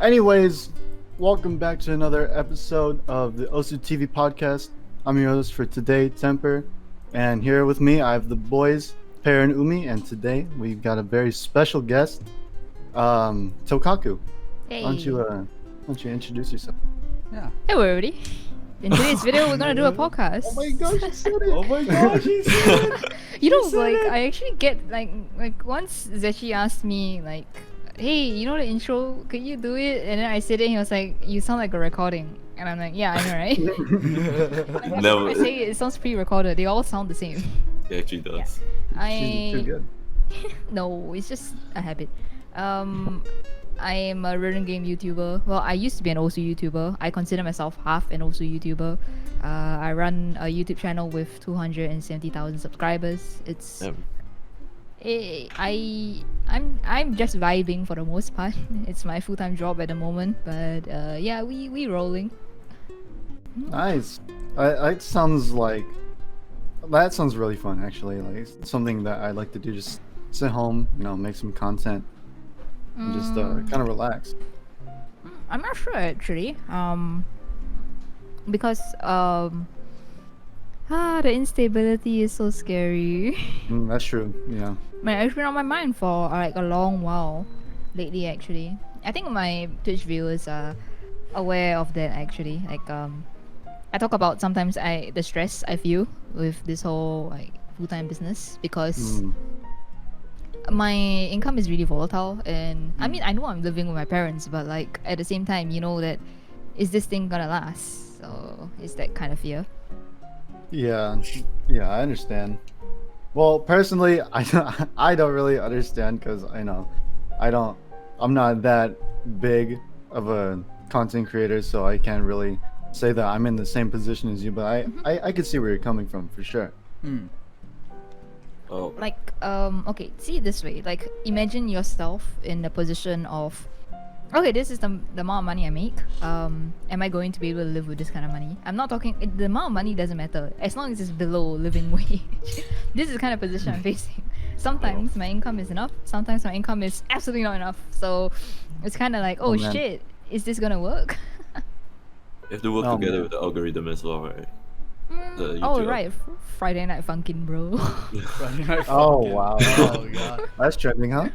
Anyways, welcome back to another episode of the osutv podcast. I'm your host for today, Temper, and here with me I have the boys, Pear and Umi, and today we've got a very special guest, Tokaku. Hey. Why don't you introduce yourself? Hey everybody. In today's video we're gonna do a podcast. Oh my gosh, he said it! Oh my gosh, he said it! You know, said like it. I actually get like once Zechi asked me like, hey, you know the intro, could you do it? And then I said it and he was like, you sound like a recording. And I'm like, yeah, I know, right? Like, No. I say it sounds pre-recorded. They all sound the same. It actually does. She's too good. No, it's just a habit. I am a rhythm game YouTuber. Well, I used to be an OSU YouTuber. I consider myself half an OSU YouTuber. I run a YouTube channel with 270,000 subscribers. It's Yep. I'm just vibing for the most part. It's my full-time job at the moment, but yeah, we rolling. Nice. That sounds really fun, actually. Like it's something that I like to do. Just sit home, make some content, and just kind of relax. I'm not sure actually. Because the instability is so scary. That's true. Yeah. Man, it's been on my mind for like a long while lately actually. I think my Twitch viewers are aware of that actually. Like I talk about sometimes the stress I feel with this whole like full-time business because my income is really volatile, and I mean I know I'm living with my parents, but like at the same time, you know that is this thing gonna last? So it's that kind of fear. Yeah, I understand. Well, personally, I don't really understand because I'm not that big of a content creator, so I can't really say that I'm in the same position as you. But I could see where you're coming from for sure. Oh, Like okay, see it this way. Like imagine yourself in the position of, okay, this is the amount of money I make. Am I going to be able to live with this kind of money? I'm not talking, the amount of money doesn't matter as long as it's below living wage. This is the kind of position I'm facing. Sometimes my income is enough, sometimes my income is absolutely not enough. So it's kind of like, oh man. shit, is this gonna work? you have to work Oh, together man. with the algorithm as well, right? The Oh YouTube. right, Friday Night Funkin', bro. Oh wow, Oh god. that's trending, huh?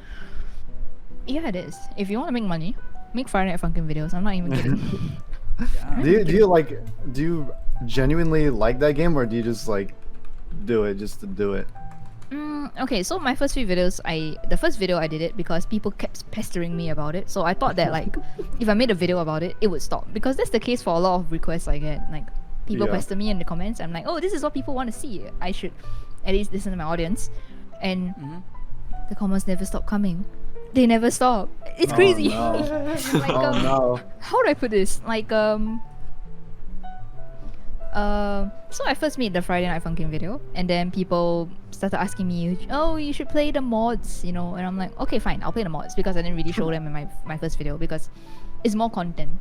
Yeah, it is. If you want to make money, make Friday Night Funkin' videos. I'm not even kidding. Do you genuinely like that game, or do you just like do it just to do it? Okay, so my first few videos, the first video I did it because people kept pestering me about it. So I thought that like, if I made a video about it, it would stop, because that's the case for a lot of requests I get. Like people Yeah. pester me in the comments. I'm like, oh, this is what people want to see. I should at least listen to my audience, and the comments never stop coming. They never stop. It's Oh, crazy. no. Like, Oh no. how do I put this? Like so I first made the Friday Night Funkin' video, and then people started asking me, oh, you should play the mods, and I'm like, okay, fine, I'll play the mods, because I didn't really show them in my first video, because it's more content,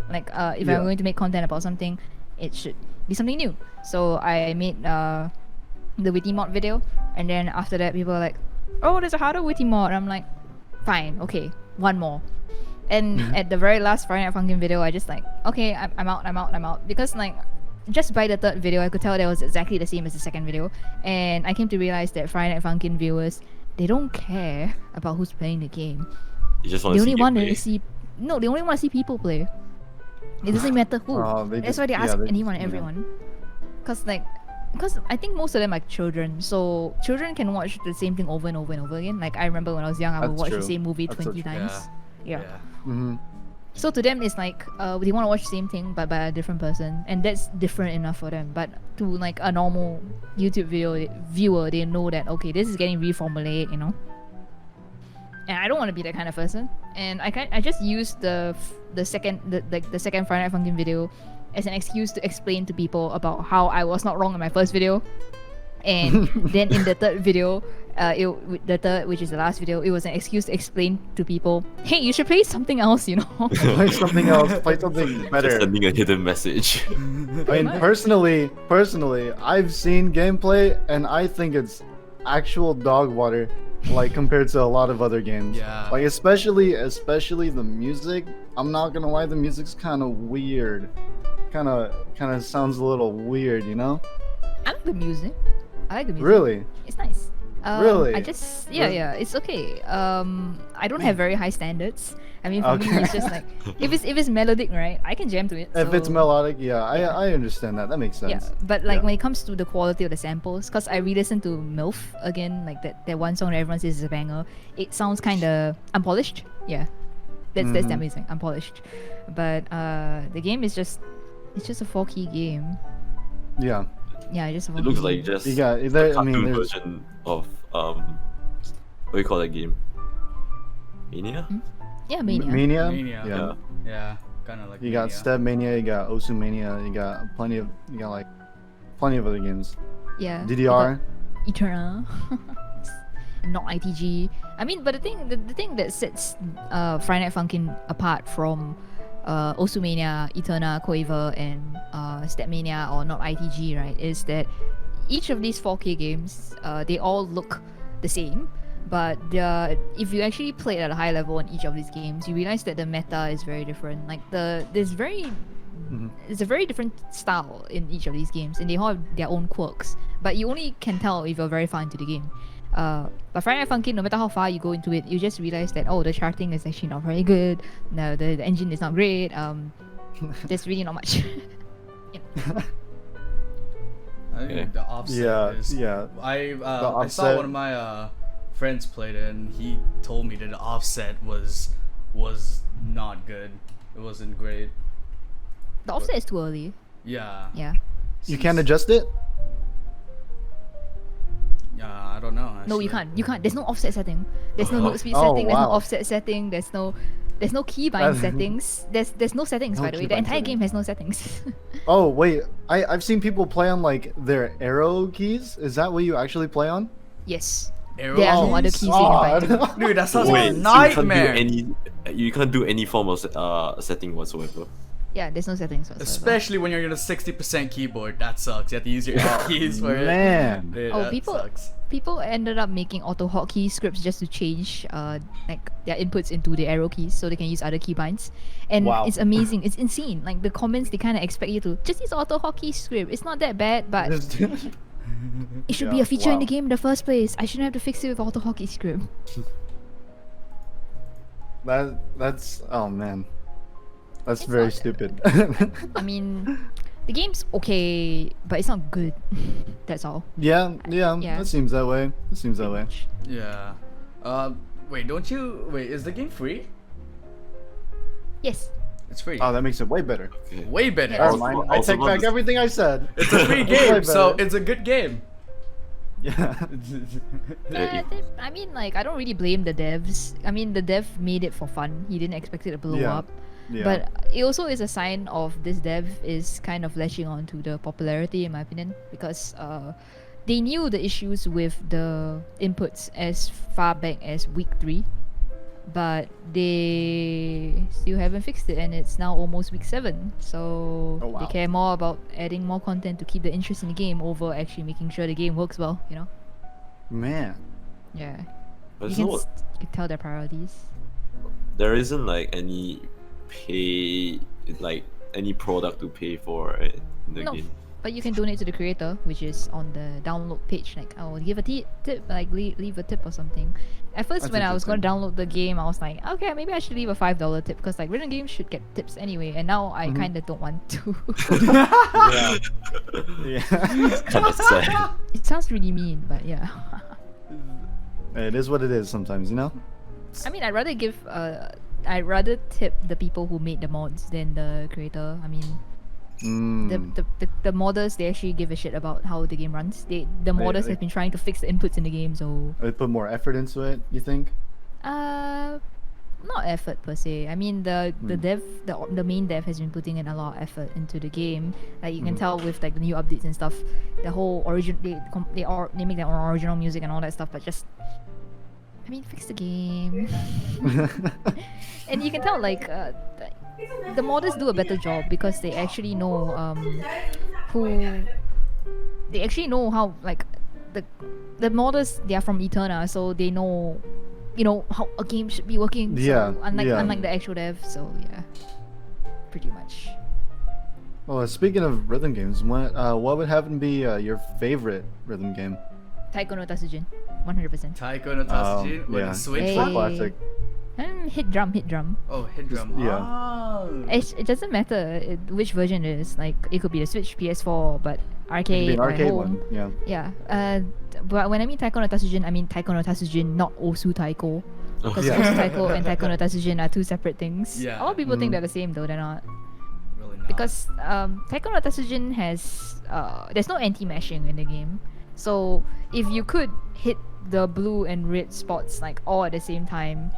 like if Yeah. I'm going to make content about something, it should be something new. So I made the witty mod video, and then after that people are like, oh, there's a harder witty mod. I'm like, fine, okay, one more. And at the very last Friday Night Funkin' video, I just like, okay, I'm out, because like just by the third video I could tell that was exactly the same as the second video, and I came to realize that Friday Night Funkin' viewers, they don't care about who's playing the game. You just want They to see only want gameplay. to see they only want to see people play. It doesn't matter who. That's why they ask anyone and everyone. Because I think most of them are children, so children can watch the same thing over and over and over again. Like I remember when I was young, I would That's watch true. the same movie That's so 20 true. times. Yeah. Mm-hmm. So to them, it's like they want to watch the same thing but by a different person, and that's different enough for them. But to like a normal YouTube video viewer, they know that okay, this is getting reformulated, And I don't want to be that kind of person. And I just used the second Friday Night Funkin' video as an excuse to explain to people about how I was not wrong in my first video. And then in the third video, which is the last video, it was an excuse to explain to people, hey, you should play something else, Play something else. Play something better. Just sending a hidden message. I mean, personally, I've seen gameplay and I think it's actual dog water. like compared to a lot of other games. Yeah. Like especially the music. I'm not gonna lie, the music's kind of weird. Kind of sounds a little weird, you know? I like the music. I like the music. Really? It's nice. Really? I just yeah, Really? yeah, it's okay. I don't have very high standards. I mean, for me, Okay. it's just like if it's melodic, right? I can jam to it. If it's so- melodic, yeah, Yeah. I understand that. That makes sense. Yeah, but like Yeah. when it comes to the quality of the samples, cause I re-listened to MILF again, like that one song that everyone says is a banger. It sounds kind of unpolished. Yeah, that's Mhm. the music, unpolished. But the game is just it's just a 4-key game. Yeah. Yeah, just a 4-key It looks game. like just You got a there. I cartoon mean, there's version of what do you call that game? Mania? Yeah, Mania. Mania. Mania. Yeah. Yeah, kind of like. You got Mania. Step Mania. You got Osu Mania. You got like plenty of other games. Yeah. DDR. Eternal. Not ITG. I mean, but the thing that sets Friday Night Funkin' apart from Osumania, Eterna, Quaver, and Stepmania or not ITG, right, is that each of these 4K games, they all look the same, but if you actually play at a high level on each of these games, you realize that the meta is very different. Like it's a very different style in each of these games, and they all have their own quirks. But you only can tell if you're very far into the game. But Friday Night Funkin', no matter how far you go into it, you just realize that the charting is actually not very good. No, the engine is not great. There's really not much. I think Okay. the offset Yeah. is. Yeah. I saw offset- one of my friends played it, and he told me that the offset was not good. It wasn't great. The offset is too early. Yeah. Yeah. You can't adjust it. Yeah, I don't know. No, you actually. can't. You can't. There's no offset setting. There's no note speed Oh, setting. There's no wow. offset setting. There's no keybind That- settings. There's no settings, No by the way. The keybind entire settings. game has no settings. Oh wait, I've seen people play on like their arrow keys. Is that what you actually play on? yes. Arrow There are no other keys? keys you can find. God. Dude, that sounds Wait, like a so nightmare. you can't do any form of setting whatsoever. Yeah, there's no settings whatsoever. Especially when you're in a 60% keyboard, that sucks. You have to use your arrow keys for it. Man. Dude, Oh, that people- sucks. People ended up making auto hotkey scripts just to change like their inputs into the arrow keys so they can use other keybinds. And Wow. it's amazing. It's insane. Like the comments, they kind of expect you to just use auto hotkey script. It's not that bad, but it should be Yeah, a feature in the wow. game in the first place. I shouldn't have to fix it with auto hotkey script. That's oh man, that's It's very not- stupid. I mean, the game's okay, but it's not good. That's all. yeah, Yeah. It seems that way. It seems that way. Yeah. Wait, is the game free? Yes. It's free. Oh, that makes it way better. Okay. Way better. Yeah. Never mind. I also take want back to- everything I said. It's a free It's way game, so better. it's a good game. Yeah. Yeah, I mean, like, I don't really blame the devs. I mean, the dev made it for fun. He didn't expect it to blow Yeah. up. Yeah. But it also is a sign of this dev is kind of latching on to the popularity, in my opinion, because they knew the issues with the inputs as far back as week 3, but they still haven't fixed it, and it's now almost week 7. So Oh, wow. they care more about adding more content to keep the interest in the game over actually making sure the game works well. You know? Man. Yeah. But You it's can, not, you can tell their priorities. there isn't like any pay, like any product to pay for, right, in the No. game. But you can donate to the creator, which is on the download page. Like, oh, give a tip, like leave a tip or something. At first, That's when I was going to interesting. download the game, I was like, okay, maybe I should leave a $5 tip because like written games should get tips anyway. And now I Mhm. kind of don't want to. Yeah. Yeah. Kind of sad. It sounds really mean, but yeah. It is what it is sometimes, you know? I mean, I'd rather tip the people who made the mods than the creator. I mean, Mm. the modders, they actually give a shit about how the game runs. The modders they- have been trying to fix the inputs in the game, so They put more effort into it, you think? not effort per se. I mean, the Hmm. dev, the main dev has been putting in a lot of effort into the game. Like you can Mhm. tell with like the new updates and stuff. The whole origin, they make their own original music and all that stuff. But just, I mean, fix the game. And you can tell like the modders do a better job because they actually know who they actually know how like the modders, they are from Eterna, so they know, how a game should be working. Yeah, So unlike yeah. unlike the actual dev, so yeah, pretty much. Well, speaking of rhythm games, what would happen to be your favorite rhythm game? Taiko no Tatsujin, 100%. Taiko no Tatsujin with yeah. a Switch Hey. So one? classic. Hit drum. Oh, hit drum. Yeah. Ah. It doesn't matter which version it is. Like it could be the Switch, PS4, but It could be arcade an or arcade home. one. Yeah. Yeah. But when I mean Taiko no Tatsujin, I mean Taiko no Tatsujin, not Osu Taiko. Because Yeah. Osu Taiko and Taiko no Tatsujin are two separate things. Yeah. A lot of people think Mhm. they're the same though. They're not. Really not. Because Taiko no Tatsujin has there's no anti-mashing in the game. So if you could hit the blue and red spots like all at the same time,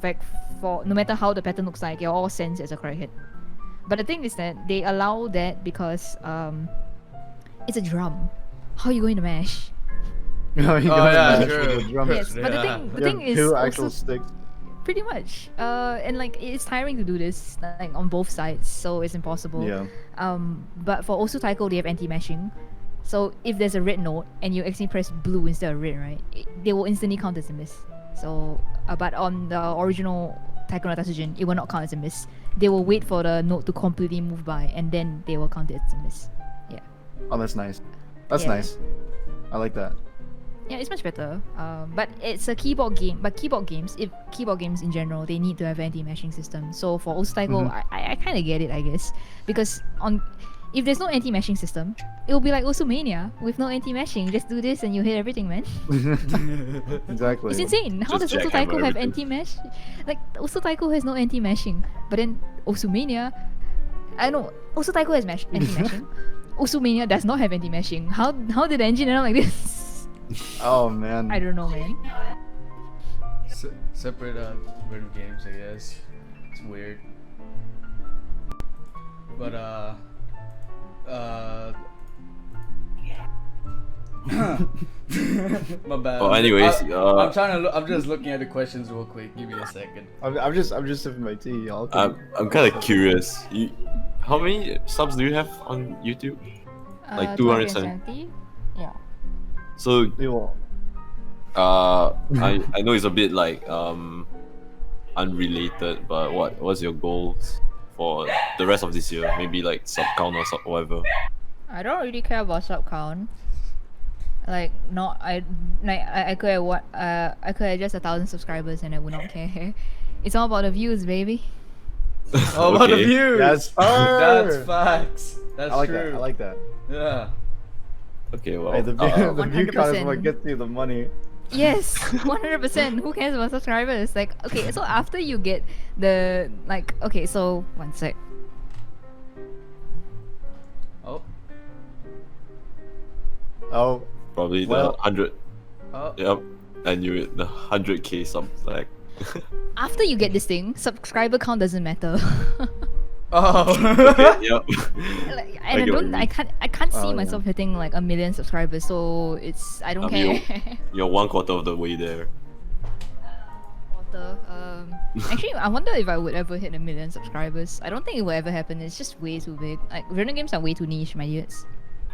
like for no matter how the pattern looks like, you're all sensed as a correct hit. But the thing is that they allow that because it's a drum. How are you going to mash? Oh, yeah, true. Yes, but the Yeah. thing is two also actual sticks. pretty much. And like it's tiring to do this like on both sides, so it's impossible. Yeah. But for Osu Taiko, they have anti-mashing. So if there's a red note and you actually press blue instead of red, right, they will instantly count as a miss. So, but on the original Taiko no Tatsujin, it will not count as a miss. They will wait for the note to completely move by, and then they will count it as a miss. Yeah. Oh, that's nice. That's Yeah. nice. I like that. Yeah, it's much better. But it's a keyboard game. But keyboard games in general, they need to have anti-mashing system. So for Osu Taiko, Mhm. I kind of get it, I guess, because if there's no anti-mashing system, it will be like Osumania with no anti-mashing. Just do this and you hit everything, man. Exactly. It's insane. How does Just Osu jackhammer Taiko have everything. anti-mash? Like Osu Taiko has no anti-mashing, but then Osumania, I know Osu Taiko has anti-mashing. Osumania does not have anti-mashing. How did the engine end up like this? Oh man. I don't know, man. Separate rhythm games, I guess. It's weird. But my bad. Oh, anyways, I'm trying to. I'm just looking at the questions real quick. Give me a second. I'm just sipping my tea. Y'all. I'm kind of curious. How many subs do you have on YouTube? Like 270? Yeah. So Well, I know it's a bit like unrelated, but what's your goals for the rest of this year? Maybe like sub count or whatever. I don't really care about sub count. Like not I could have I could have just 1,000 subscribers and I would not care. It's all about the views, baby. Oh, about the Okay. views. That's That's fire. facts. That's I like true. that. I like that. Yeah. Okay, well, Hey, the view count is 100%. what gets you the money. Yes, 100%. Who cares about subscribers? Like, okay, so after you get the okay, so one sec. Oh. Oh, probably the well- 100. Oh. Yep, I knew it. The 100k subs. Like, After you get this thing, subscriber count doesn't matter. Oh. yep. Like, I and get what you I can't see Oh, yeah. myself hitting like 1 million subscribers, so I don't You- care. You're 1/4 of the way there. Quarter. Actually, I wonder if I would ever hit 1 million subscribers. I don't think it will ever happen. It's just way too big. Like, rhythm games are way too niche, my idiots.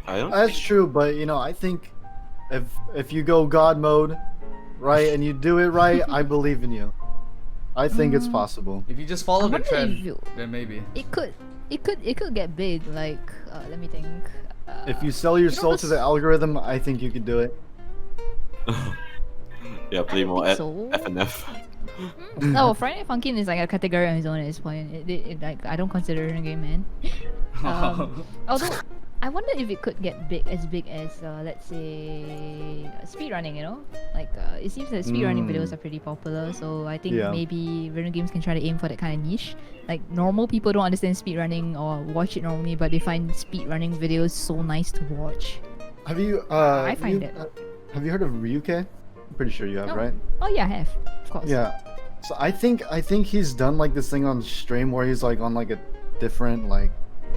I don't. that's true, but I think if you go God mode, right, and you do it right, I believe in you. I think it's possible. If you just follow I the wonder trend, if you- then maybe. It could get big. Like, let me think. If you sell your know soul to this- the algorithm, I think you could do it. Yeah, play I more think so. FNF. No, Friday Funkin' is like a category on its own at this point. Like, I don't consider it a game, man. Although I wonder if it could get big as let's say speedrunning. Like it seems that speedrunning videos are pretty popular. So I think Yeah. maybe rhythm games can try to aim for that kind of niche. Like normal people don't understand speedrunning or watch it normally, but they find speedrunning videos so nice to watch. Have you? I find it. Have you heard of Ryuke? I'm pretty sure you have, No. right? Oh yeah, I have, of course. Yeah. So I think he's done like this thing on stream where he's like on like a different like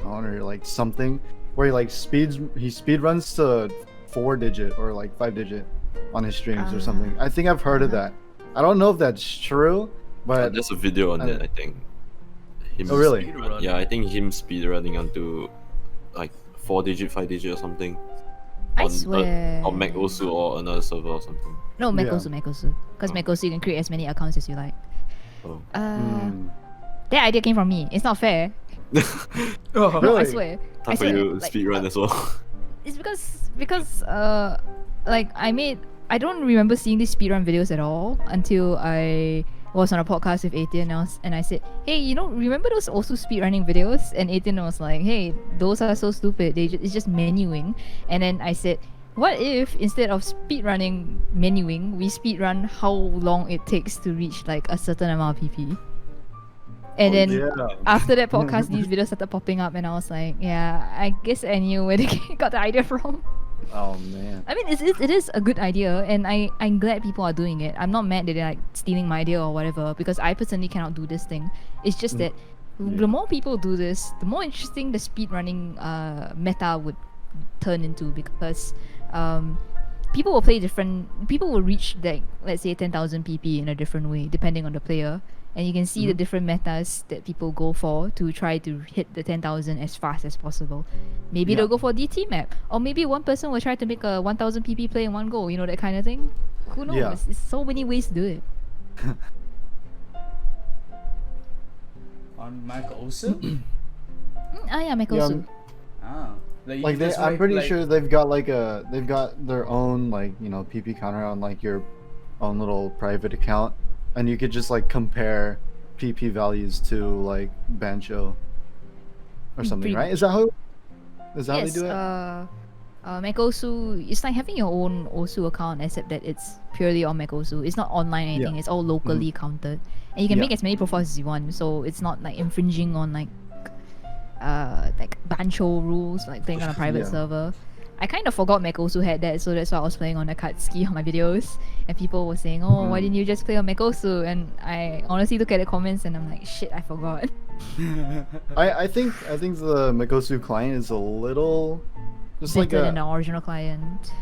honor like something where he speed runs to 4-digit or like 5-digit on his streams or something. I think I've heard of that. I don't know if that's true, but There's a video on that, I think. Him Oh, really? Yeah, I think him speedrunning onto like 4-digit, 5-digit or something. I on swear. on Mac Osu or another server or something. No, Yeah. Mekosu. Because Oh. Mekosu, you can create as many accounts as you like. Oh. Mm. That idea came from me. It's not fair. Oh. No, I Really? swear. Time I for swear. you Like, speedrun as well. it's because like I don't remember seeing these speedrun videos at all until I was on a podcast with 18 and I said, hey, remember those also speedrunning videos? And 18 was like, hey, those are so stupid. It's just menuing. And then I said, what if instead of speedrunning menuing, we speedrun how long it takes to reach like a certain amount of PP? And Oh, then Yeah. after that podcast, these videos started popping up, and I was like, yeah, I guess I knew where they got the idea from. Oh man. I mean, it is a good idea, and I'm glad people are doing it. I'm not mad that they're like stealing my idea or whatever, because I personally cannot do this thing. It's just that the more people do this, the more interesting the speedrunning meta would turn into, because people will play different. People will reach like, let's say, 10,000 PP in a different way depending on the player. And you can see the different metas that people go for to try to hit the 10,000 as fast as possible. Maybe Yeah. they'll go for DT map, or maybe one person will try to make a 1,000 PP play in one go. You know, that kind of thing. Who knows? Yeah. There's so many ways to do it. On Mac Osu? Yeah, Yeah, Mekosu. Ah. Like, you like can they, just I'm make, pretty like- sure they've got their own PP counter on like your own little private account, and you could just like compare PP values to like Bancho or something, Pretty right? much. Is that how Yes, they do it? Mekosu, it's like having your own Osu account, except that it's purely on Mekosu. It's not online or anything. Yeah. It's all locally counted, and you can Yeah. make as many profiles as you want. So it's not like infringing on like Bancho rules, like playing on a private Yeah. server. I kind of forgot Mekosu had that, so that's why I was playing on the Katsuki on my videos, and people were saying, "Oh, why Mhm. didn't you just play on Mekosu?" And I honestly look at the comments and I'm like, "Shit, I forgot." I think the Mikosu client is a little just like Better a than the original client.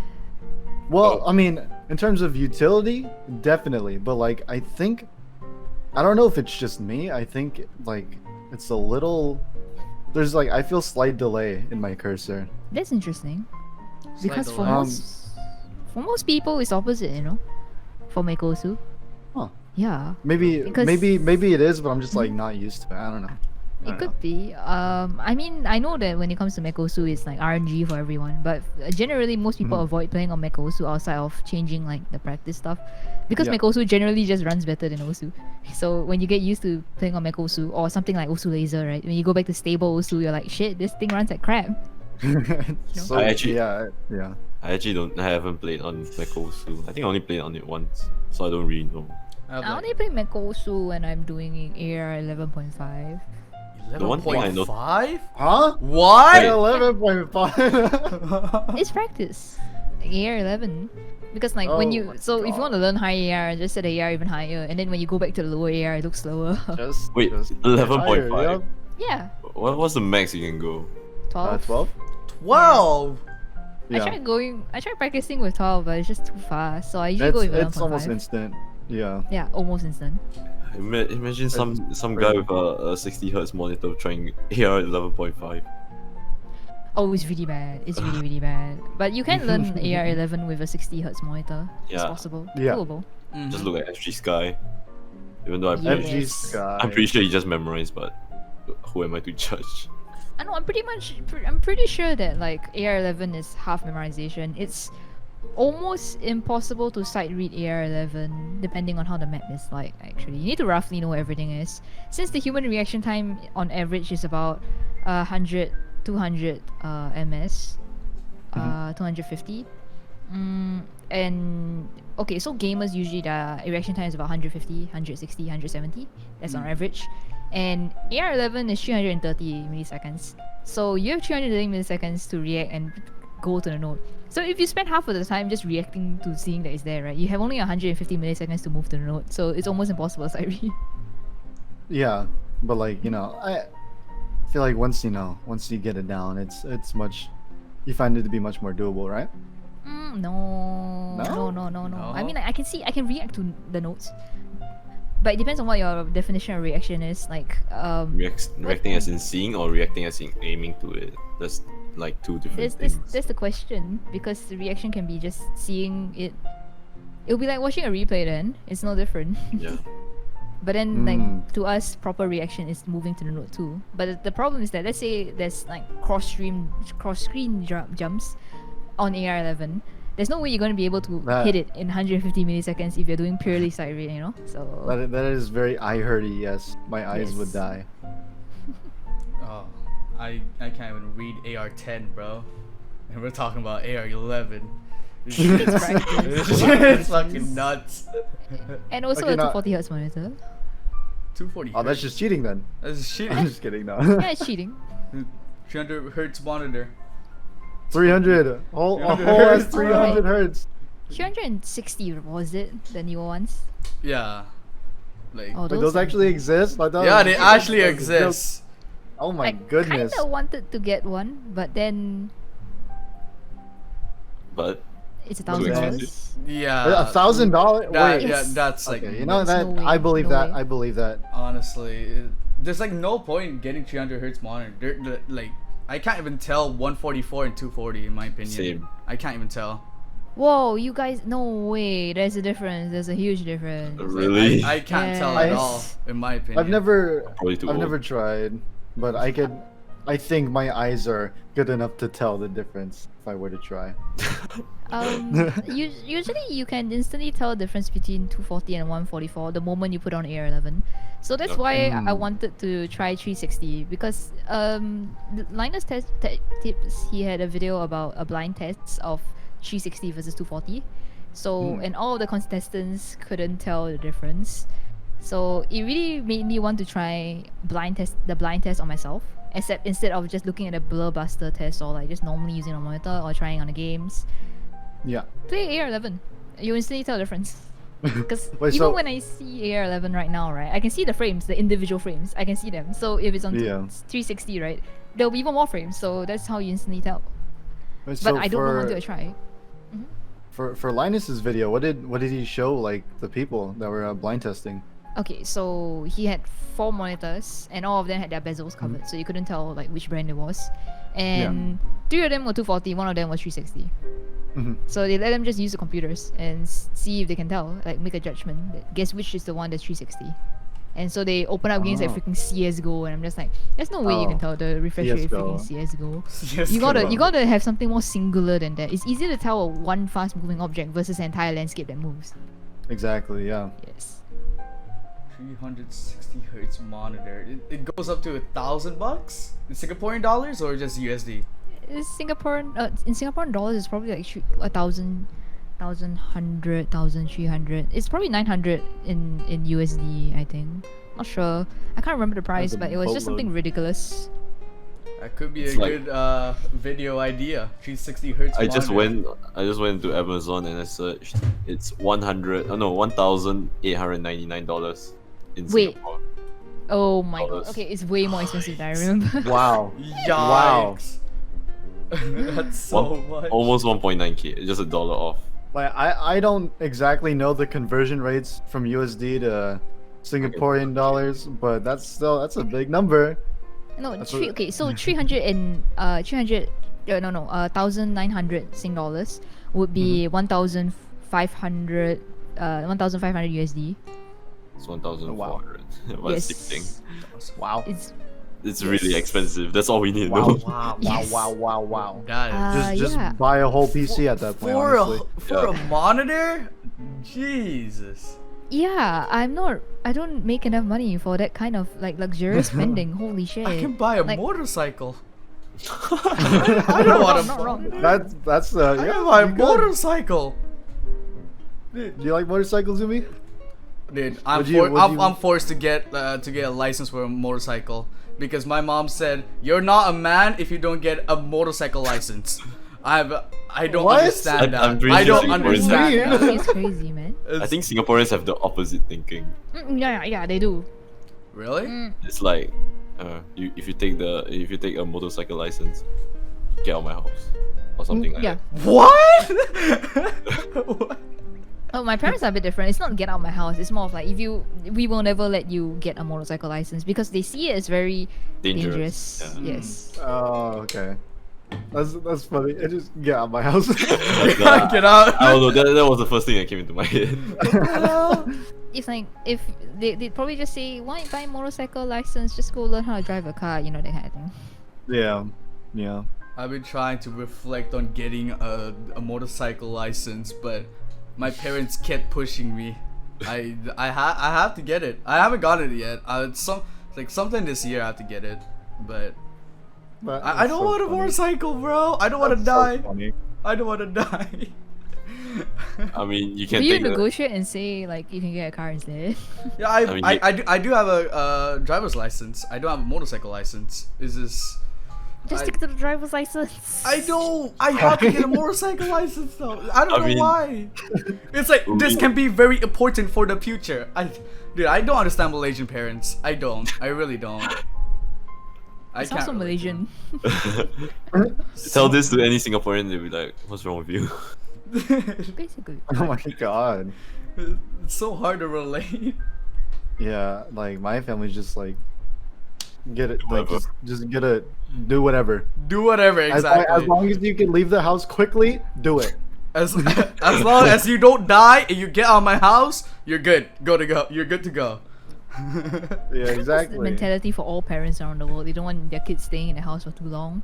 well, Oh. I mean, in terms of utility, definitely, but like I think I don't know if it's just me. I think like it's a little there's like I feel slight delay in my cursor. That's interesting. Because for delay. most people it's opposite, for Mekosu. Huh. Yeah, Maybe Because- maybe it is, but I'm just like not used to it. I don't know. I it don't could be. I mean, I know that when it comes to Mekosu, it's like RNG for everyone, but generally most people Mhm. avoid playing on Mekosu outside of changing like the practice stuff, because Yeah. Mekosu generally just runs better than Osu. So when you get used to playing on Mekosu or something like Osu Laser, right? When you go back to stable Osu, you're like, shit, this thing runs like crap. so I actually- yeah. I haven't played on Mac Osu. I think I only played on it once, so I don't really know. I have I like only play Mekosu when I'm doing AR 11.5. The one thing I know- 11.5? Huh? What? 11.5. It's practice. AR 11. Because like when Oh you my so if you want to learn high AR, just set the AR even higher, and then when you go back to the lower AR, it looks slower. Wait, just 11.5. higher, Yeah, What was the max you can go? 12. 12. 12? I tried practicing with 12, but it's just too fast. So I usually It's go with 11.5. it's almost instant. Yeah. Yeah, almost instant. Imagine some guy with a 60 hertz monitor trying AR 11.5. Oh, it's really bad. It's really really bad. But you can learn AR 11 with a 60 hertz monitor. It's Yeah. possible. Yeah. Doable. Just look at FG Sky. Even though Yeah. FG Yes. Sky. I'm pretty sure he just memorized, but who am I to judge? I know. I'm pretty sure that like AR 11 is half memorization. It's almost impossible to sight read AR 11 depending on how the map is like. Actually, you need to roughly know where everything is. Since the human reaction time on average is about 100, 200 ms, 250. And okay, so gamers usually the reaction time is about 150, 160, 170. That's on average. And AR 11 is 330 milliseconds. So you have 330 milliseconds to react and go to the node. So if you spend half of the time just reacting to seeing that it's there, right, you have only 150 milliseconds to move to the node. So it's almost impossible to sight read. Yeah, but like I feel like once you get it down, it's much. You find it to be much more doable, right? No. No? No. I mean, I can react to the nodes, but it depends on what your definition of reaction is. Like, Reacting as in seeing or reacting as in aiming to it? That's like two different There's things. that's the question, because the reaction can be just seeing it. It'll be like watching a replay. Then it's no different. Yeah. But then, Mm. like, to us, proper reaction is moving to the Note 2. But the problem is that, let's say there's like cross-screen jumps on AR11. There's no way you're going to be able to That- hit it in 150 milliseconds if you're doing purely side rate, you know? So, That is very eye hurty. Yes, my eyes would Yes. die. Oh, I can't even read AR10, bro. And we're talking about AR11. it's practice. It's fucking nuts. And also Okay, a now- 240 hertz monitor. 240. Oh, that's just cheating then. That's shit. I'm just kidding. No. Yeah, it's cheating. 300 hertz monitor. 300. Whole 300 whole hertz. 300 hertz. 360 was it? The newer ones? Yeah. Like. Oh, Wait, those are- actually exist? I thought Yeah, it they was- actually it was a joke. exist. Oh my I goodness. kinda wanted to get one, but then But it's Too $1,000. Yeah. $1,000? That, Wait. yeah, Yes. that's like. Okay, you know There's that no way, I believe no that. way. I believe that. Honestly, there's like no point in getting 300 hertz monitor. Like, I can't even tell 144 and 240 in my opinion. Same. I can't even tell. Whoa, you guys, no way. There's a difference. There's a huge difference. really, I can't tell at Yes. all, in my opinion. I've never probably too I've old. never tried, but I think my eyes are good enough to tell the difference if I were to try. Usually you can instantly tell the difference between 240 and 144 the moment you put on AR11. So that's why I Mm. wanted to try 360, because Linus Tips, he had a video about a blind test of 360 versus 240. So and all of the contestants couldn't tell the difference. So it really made me want to try the blind test on myself. Except instead of just looking at a blur buster test or like just normally using a monitor or trying on the games, Yeah. play AR11. You instantly tell the difference. Because Wait, even so- when I see AR11 right now, right, I can see the frames, the individual frames. I can see them. So if it's on Yeah. 360, right, there'll be even more frames. So that's how you instantly tell. Wait, But so I don't know until I try. For Linus's video, what did he show like the people that were blind testing? Okay, so he had 4 monitors, and all of them had their bezels covered, so you couldn't tell like which brand it was. And 3 of them were 240, 1 of them was 360. Mhm. So they let them just use the computers and see if they can tell, like make a judgment. Guess which is the one that's 360. And so they open up games like Oh. freaking CS:GO, and I'm just like, there's no way you can Oh, tell the refresh rate of CS:GO. freaking CS:GO. Yes, You gotta come you on. gotta have something more singular than that. It's easy to tell a one fast moving object versus an entire landscape that moves. Exactly. Yeah. Yes. 360 hertz monitor. It goes up to $1,000 in Singaporean dollars or just USD? In Singaporean dollars, it's probably like 1,000, 1,100, 1,300. It's probably 900 in USD, I think. Not sure. I can't remember the price, a but it was just something boatload. ridiculous. That could be It's a like- good video idea. 360 hertz I just monitor. went to Amazon and I searched. It's $1,899 in Wait. Singapore. Oh my god. Dollars. Okay, it's way more expensive than I remember. Wow. Yikes. That's so much. Almost 1.9k, just $1 off. Like I don't exactly know the conversion rates from USD to Singaporean dollars, but that's a big number. No, That's three, what- okay, so 300 and 1,900 Sing dollars would be 1,500 1,500 USD. It's 1,400. But Yes. same thing. Wow. It's really expensive. That's all we need to Wow. know. Wow. Yes. Wow. That is Just yeah. buy a whole PC at that point, for honestly. a monitor? Jesus. Yeah, I don't make enough money for that kind of like luxurious spending. Holy shit. I can buy a Like- motorcycle. I don't want to. Not wrong. That's I yeah. can buy a you could. motorcycle. Do you like motorcycles, Zumi? Dude, Would you- I'm forced to get a license for a motorcycle because my mom said you're not a man if you don't get a motorcycle license. I don't What? understand that. I'm pretty I sure don't Singaporeans understand have- that. It's crazy, man. I think Singaporeans have the opposite thinking. Yeah, they do. Really? It's like, if you take a motorcycle license, get out of my house or something like Yeah. that. What? What? Oh, my parents are a bit different. It's not get out of my house. It's more of like we will never let you get a motorcycle license because they see it as very Dangerous. dangerous. Yeah. Yes. Oh, okay. That's funny. I just get out of my house. Get out. I don't know. That was the first thing that came into my head. It's like if they'd probably just say, why buy a motorcycle license? Just go learn how to drive a car, you know, that kind of thing. Yeah, yeah. I've been trying to reflect on getting a motorcycle license, but my parents kept pushing me. I have to get it. I haven't gotten it yet. Sometime this year I have to get it, but I don't want a motorcycle, bro. I don't want to die. I don't want to die. I mean, you Will can you take the, negotiate and say like you can get a car instead? Yeah, mean, I do have a driver's license. I don't have a motorcycle license. Is this? Just stick to the driver's license. I don't. I have to get a motorcycle license though. I don't know why. It's like this can be very important for the future. Dude, I don't understand Malaysian parents. I don't. I really don't. It's also Malaysian. tell this to any Singaporean, they'll be like, "What's wrong with you?" Basically. Oh my god. It's so hard to relate. Yeah, like my family's just like get it, like Whatever. just get it, do whatever. Do whatever, exactly. As long as you can leave the house quickly, do it. As long as you don't die and you get out of my house, you're good. You're good to go. Yeah, That's the exactly. mentality for all parents around the world. They don't want their kids staying in the house for too long.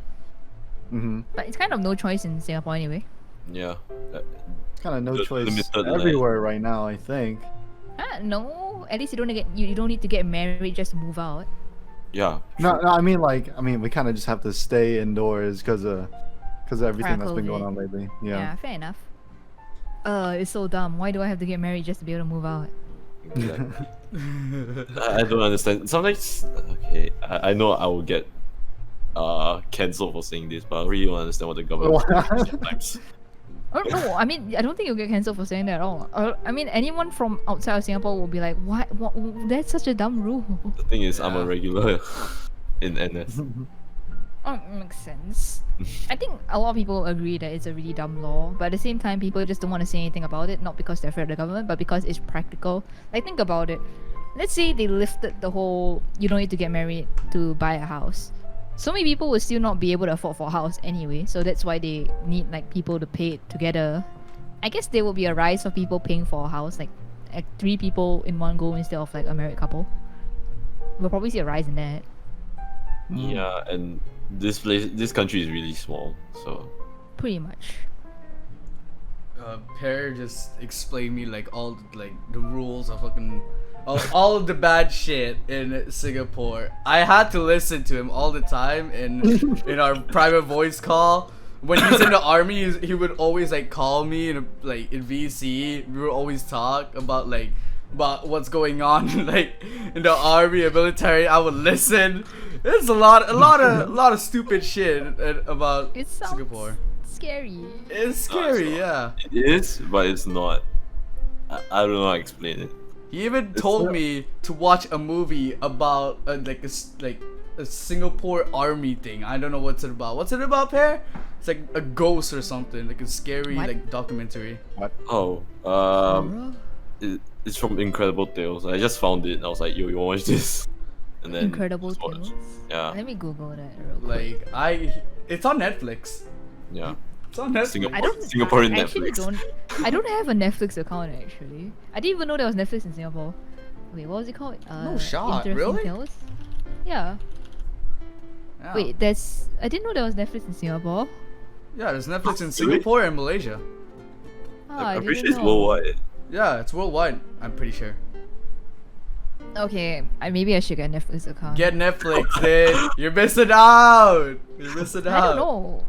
Mm-hmm. But it's kind of no choice in Singapore anyway. Yeah. Kind of no The choice limited land. everywhere right now, I think. No, at least you don't need to get married just to move out. Yeah. No, I mean we kind of just have to stay indoors because of everything that's been going COVID. on lately. Yeah, Yeah. fair enough. It's so dumb. Why do I have to get married just to be able to move out? Exactly. I don't understand. Sometimes, okay, I know I will get cancelled for saying this, but I really don't understand what the government does sometimes. Oh no, I mean I don't think you'll get cancelled for saying that at all. I mean anyone from outside of Singapore will be like, what? That's such a dumb rule. The thing is, I'm Yeah. a regular in NS. Oh, makes sense. I think a lot of people agree that it's a really dumb law, but at the same time, people just don't want to say anything about it, not because they're afraid of the government, but because it's practical. Like, think about it. Let's say they lifted the whole you don't need to get married to buy a house. So many people will still not be able to afford for a house anyway, so that's why they need like people to pay it together. I guess there will be a rise of people paying for a house, like 3 people in one go instead of like a married couple. We'll probably see a rise in that. Yeah, and this country is really small, so Pretty much. Pear just explained me like all the rules of fucking all of the bad shit in Singapore. I had to listen to him all the time in our private voice call. When he's in the army, he would always like call me in VC. We would always talk about what's going on like in the army and military. I would listen. There's a lot of stupid shit about It sounds Singapore. scary. It's scary, yeah. it is, but it's not. I don't know how to explain it. He even told me to watch a movie about a Singapore army thing. I don't know what's it about. What's it about, Pear? It's like a ghost or something, like a scary What? like documentary. Oh, it's from Incredible Tales. I just found it and I was like, yo, you wanna watch this? And then Incredible just watch. Tales. Yeah, Let me Google that real quick. It's on Netflix. yeah. It's on Netflix. Singaporean I actually Netflix. I don't have a Netflix account actually. I didn't even know there was Netflix in Singapore. Wait, what was it called? No shot, Interesting really? Tales? Yeah. Yeah. Wait, I didn't know there was Netflix in Singapore. Yeah, there's Netflix in Really? Singapore and Malaysia. I I'm pretty didn't sure it's know. worldwide. Yeah, it's worldwide. I'm pretty sure. Okay, maybe I should get a Netflix account. Get Netflix, dude. You're missing out. You're missing out. I don't know.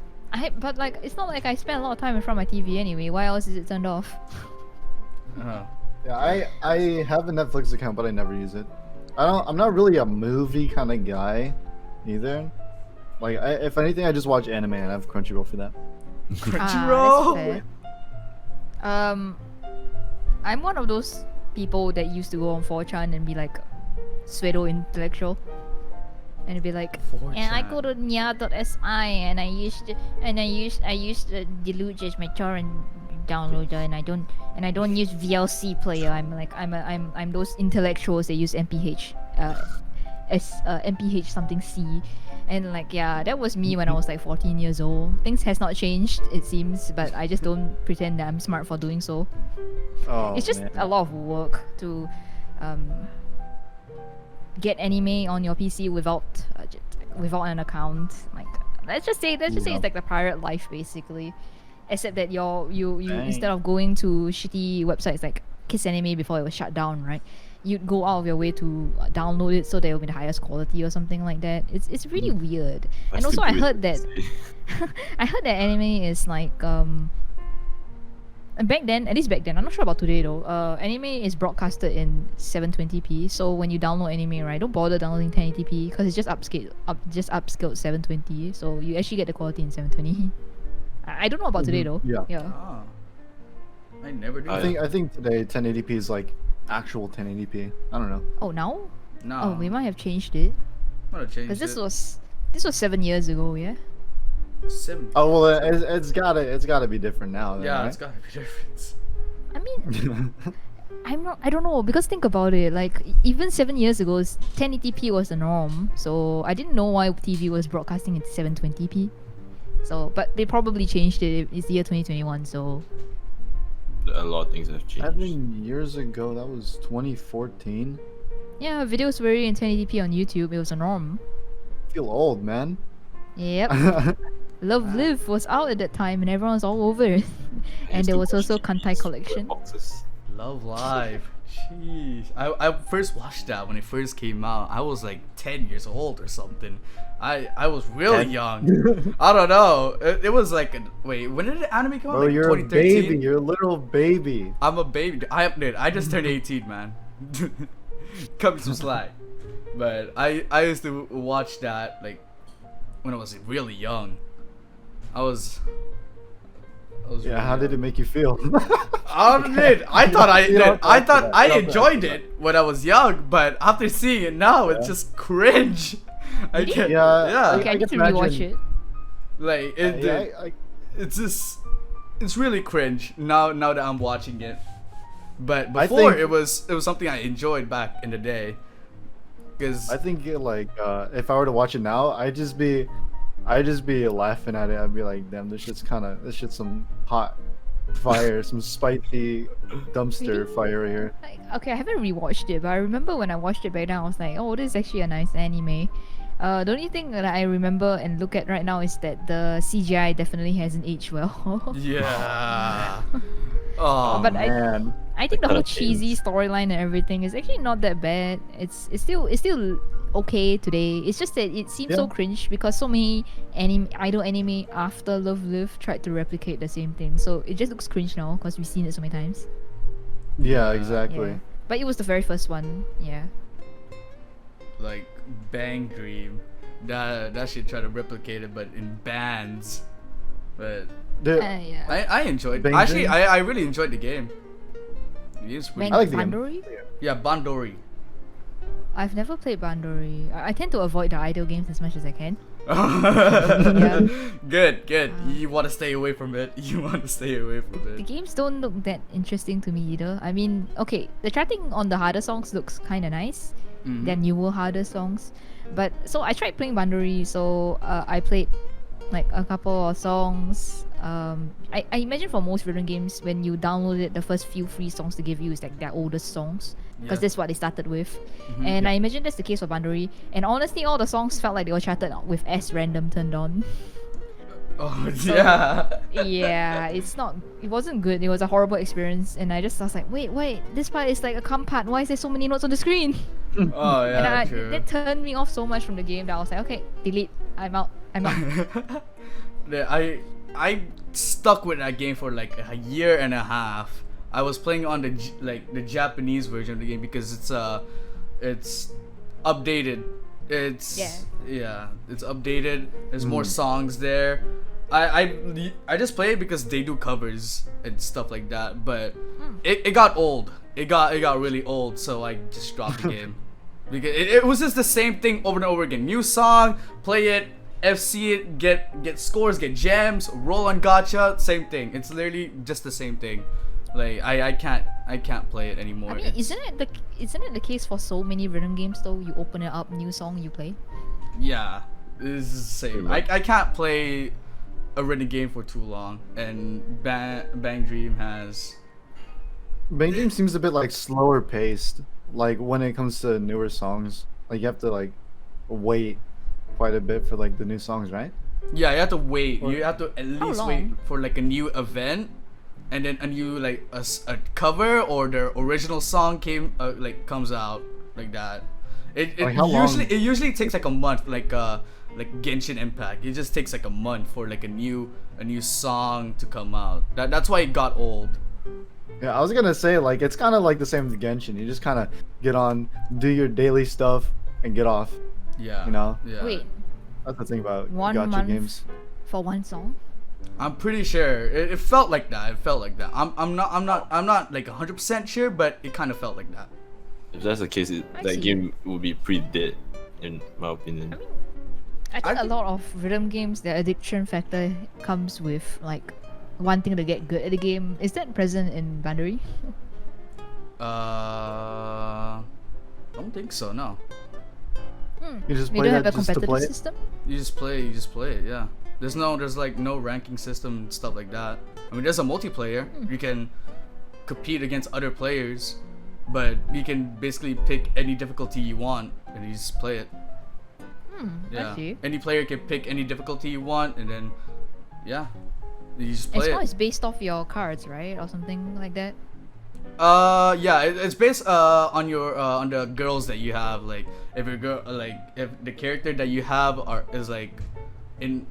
But like it's not like I spend a lot of time in front of my TV anyway. Why else is it turned off? Uh-huh. Yeah, I have a Netflix account, but I never use it. I'm not really a movie kind of guy, either. Like, if anything, I just watch anime, and I have Crunchyroll for that. Crunchyroll. That's fair. I'm one of those people that used to go on 4chan and be like pseudo intellectual, and it'd be like, and I go to nya.si and I used the Deluge as my torrent downloader, and I don't use VLC player. I'm those intellectuals that use MPH, MPH something C, and like yeah, that was me when I was like 14 years old. Things has not changed, it seems, but I just don't pretend that I'm smart for doing so. Oh, It's just man. a lot of work to get anime on your PC without an account. Like let's just say it's like the pirate life basically, except that you Dang. instead of going to shitty websites like Kiss Anime before it was shut down, right? You'd go out of your way to download it so that it will be the highest quality or something like that. It's really weird. And also I heard that I heard that anime is like back then, at least back then, I'm not sure about today though. Anime is broadcasted in 720p. So when you download anime, right, don't bother downloading 1080p because it's just upscaled 720. So you actually get the quality in 720. I don't know about today though. Yeah. Ah. I never do I that. I think today 1080p is like actual 1080p. I don't know. Oh now? No. Oh, we might have changed it I'm gonna change because this it. was 7 years ago. Yeah. 7. Oh well, it's gotta be different now. Then, Yeah, right? it's gotta be different. I mean, I don't know because think about it. Like even 7 years ago, 1080p was the norm. So I didn't know why TV was broadcasting at 720p. So, but they probably changed it. It's the year 2021. So A lot of things have changed. 7 years ago, that was 2014. yeah, videos were in 1080p on YouTube. It was a norm. I feel old, man. Yep. Love Live was out at that time and everyone was all over it. And there was also Kantai Collection. Boxes. Love Live. Jeez. I first watched that when it first came out. I was like 10 years old or something. I was really 10? young. I don't know. It was like wait, when did the anime come out? Bro, Like you're a 2013? baby. You're a little baby. I'm a baby. I just turned 18, man. Cut me some slack. But I used to watch that like when I was really young. I was Yeah, really how did it young. make you feel? I did. I thought I You did. don't I talk thought about I that. You don't enjoyed talk it when I was young, but after seeing it now, it's Yeah. just cringe. I can't. Yeah, Yeah. Okay, I need to can rewatch imagine. it. Like it. Yeah, It's just. It's really cringe now. Now that I'm watching it, but I before think- it was something I enjoyed back in the day. Because I think if I were to watch it now, I'd just be laughing at it. I'd be like, damn, this shit's some hot fire, some spicy dumpster Really? fire right here. Like, okay, I haven't rewatched it, but I remember when I watched it back then, I was like, oh, this is actually a nice anime. The only thing that I remember and look at right now is that the CGI definitely hasn't aged well. yeah. Oh But Man, I think the whole Kinda cheesy storyline and everything is actually not that bad. It's still okay today. It's just that it seems so Yeah. cringe because so many idol anime after Love Live tried to replicate the same thing. So it just looks cringe now because we've seen it so many times. yeah, exactly. Yeah. But it was the very first one. Yeah. like Bang Dream. That should try to replicate it, but in bands. But Dude, Yeah. I enjoyed. Bang Actually, Dream? I really enjoyed the game. It is pretty. I like the game. Bandori? Yeah, Bandori. I've never played Bandori. I tend to avoid the idol games as much as I can. Good, good. You want to stay away from it. You want to stay away from The it. games don't look that interesting to me either. I mean, okay, the chatting on the harder songs looks kind of nice. Mhm. They're newer, harder songs. But so I tried playing Bandori, so I played like a couple of songs. I imagine for most rhythm games, when you download it, the first few free songs they give you is like their oldest songs. Because Yeah. that's what they started with. Mhm. And I imagine that's the case for Bandori. And honestly, all the songs felt like they were charted with S random turned on. Oh So- yeah. Yeah, it wasn't good. It was a horrible experience. And I was like, wait, this part is like a come part. Why is there so many notes on the screen? Oh And yeah. True. that turned me off so much from the game that I was like, okay, delete. I'm out. Yeah, I stuck with that game for like a year and a half. I was playing on the Japanese version of the game because it's updated. It's it's updated. There's more songs there. I just play it because they do covers and stuff like that. But it got old. It got really old. So I just dropped the game because it was just the same thing over and over again. New song, play it. FC it, get scores, get gems, roll on gacha, same thing. It's literally just the same thing. Like I can't I can't play it anymore. I mean, isn't it the case for so many rhythm games though? You open it up, new song, you play. Yeah, it's the same. I can't play a rhythm game for too long, and Bang Dream has. Bang Dream seems a bit like slower paced. Like when it comes to newer songs, like you have to like wait quite a bit for like the new songs, right? Yeah, you have to wait. You have to at How least long? wait for like a new event, and then a new like a cover or the original song comes out like that. It Like, how long? usually takes like a month, like Genshin Impact. It just takes like a month for like a new song to come out. That's why it got old. Yeah, I was gonna say like it's kind of like the same with Genshin. You just kind of get on, do your daily stuff, and get off. Yeah. You know? Yeah. Wait, That's the thing about 1 gacha month games. for one song? I'm pretty sure it felt like that. It felt like that. I'm not like 100% sure, but it kind of felt like that. If that's the case, I that see. game would be pretty dead, in my opinion. I think I a lot of rhythm games, their addiction factor comes with like wanting to get good at the game. Is that present in Bandari? Don't think so. No. You just We play don't have that a just to competitive play it. system? You just play it. Yeah. There's like no ranking system and stuff like that. I mean, there's a multiplayer. You can compete against other players, but you can basically pick any difficulty you want and you just play it. Yeah. I see. Any player can pick any difficulty you want, and then yeah, you just As play long it. as based off your cards, right? Or something like that? Yeah, it's based on your on the girls that you have. Like if your girl, like if the character that you have is like in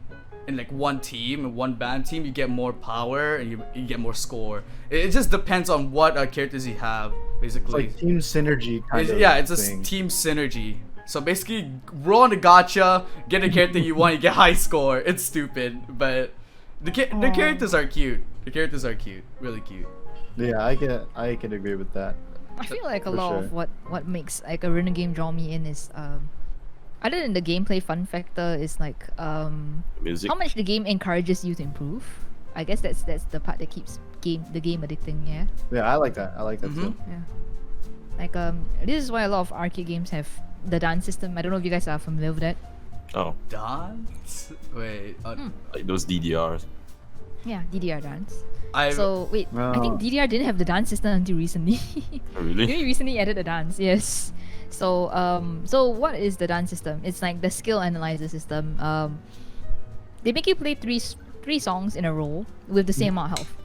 like one team, one band team, you get more power and you get more score. It just depends on what characters you have, It's basically. like team synergy kind of. Yeah, it's a thing. team synergy. So basically, roll on the gacha, get the character you want, you get high score. It's stupid, but the characters are cute. The characters are cute, really cute. Yeah, I can agree with that. I feel like a For lot sure. of what makes like a rhythm game draw me in is other than the gameplay fun factor is like Music. how much the game encourages you to improve. I guess that's the part that keeps the game addicting, yeah. Yeah, I like that. I like that too. Yeah. Like this is why a lot of arcade games have the dance system. I don't know if you guys are familiar with that. Oh, Dance? Wait. like those DDRs. Yeah, DDR dance. I So wait, I think Oh. DDR didn't have the dance system until recently. Oh, really? They recently added a dance, yes. So so what is the dance system? It's like the skill analyzer system. They make you play three songs in a row with the same amount of health.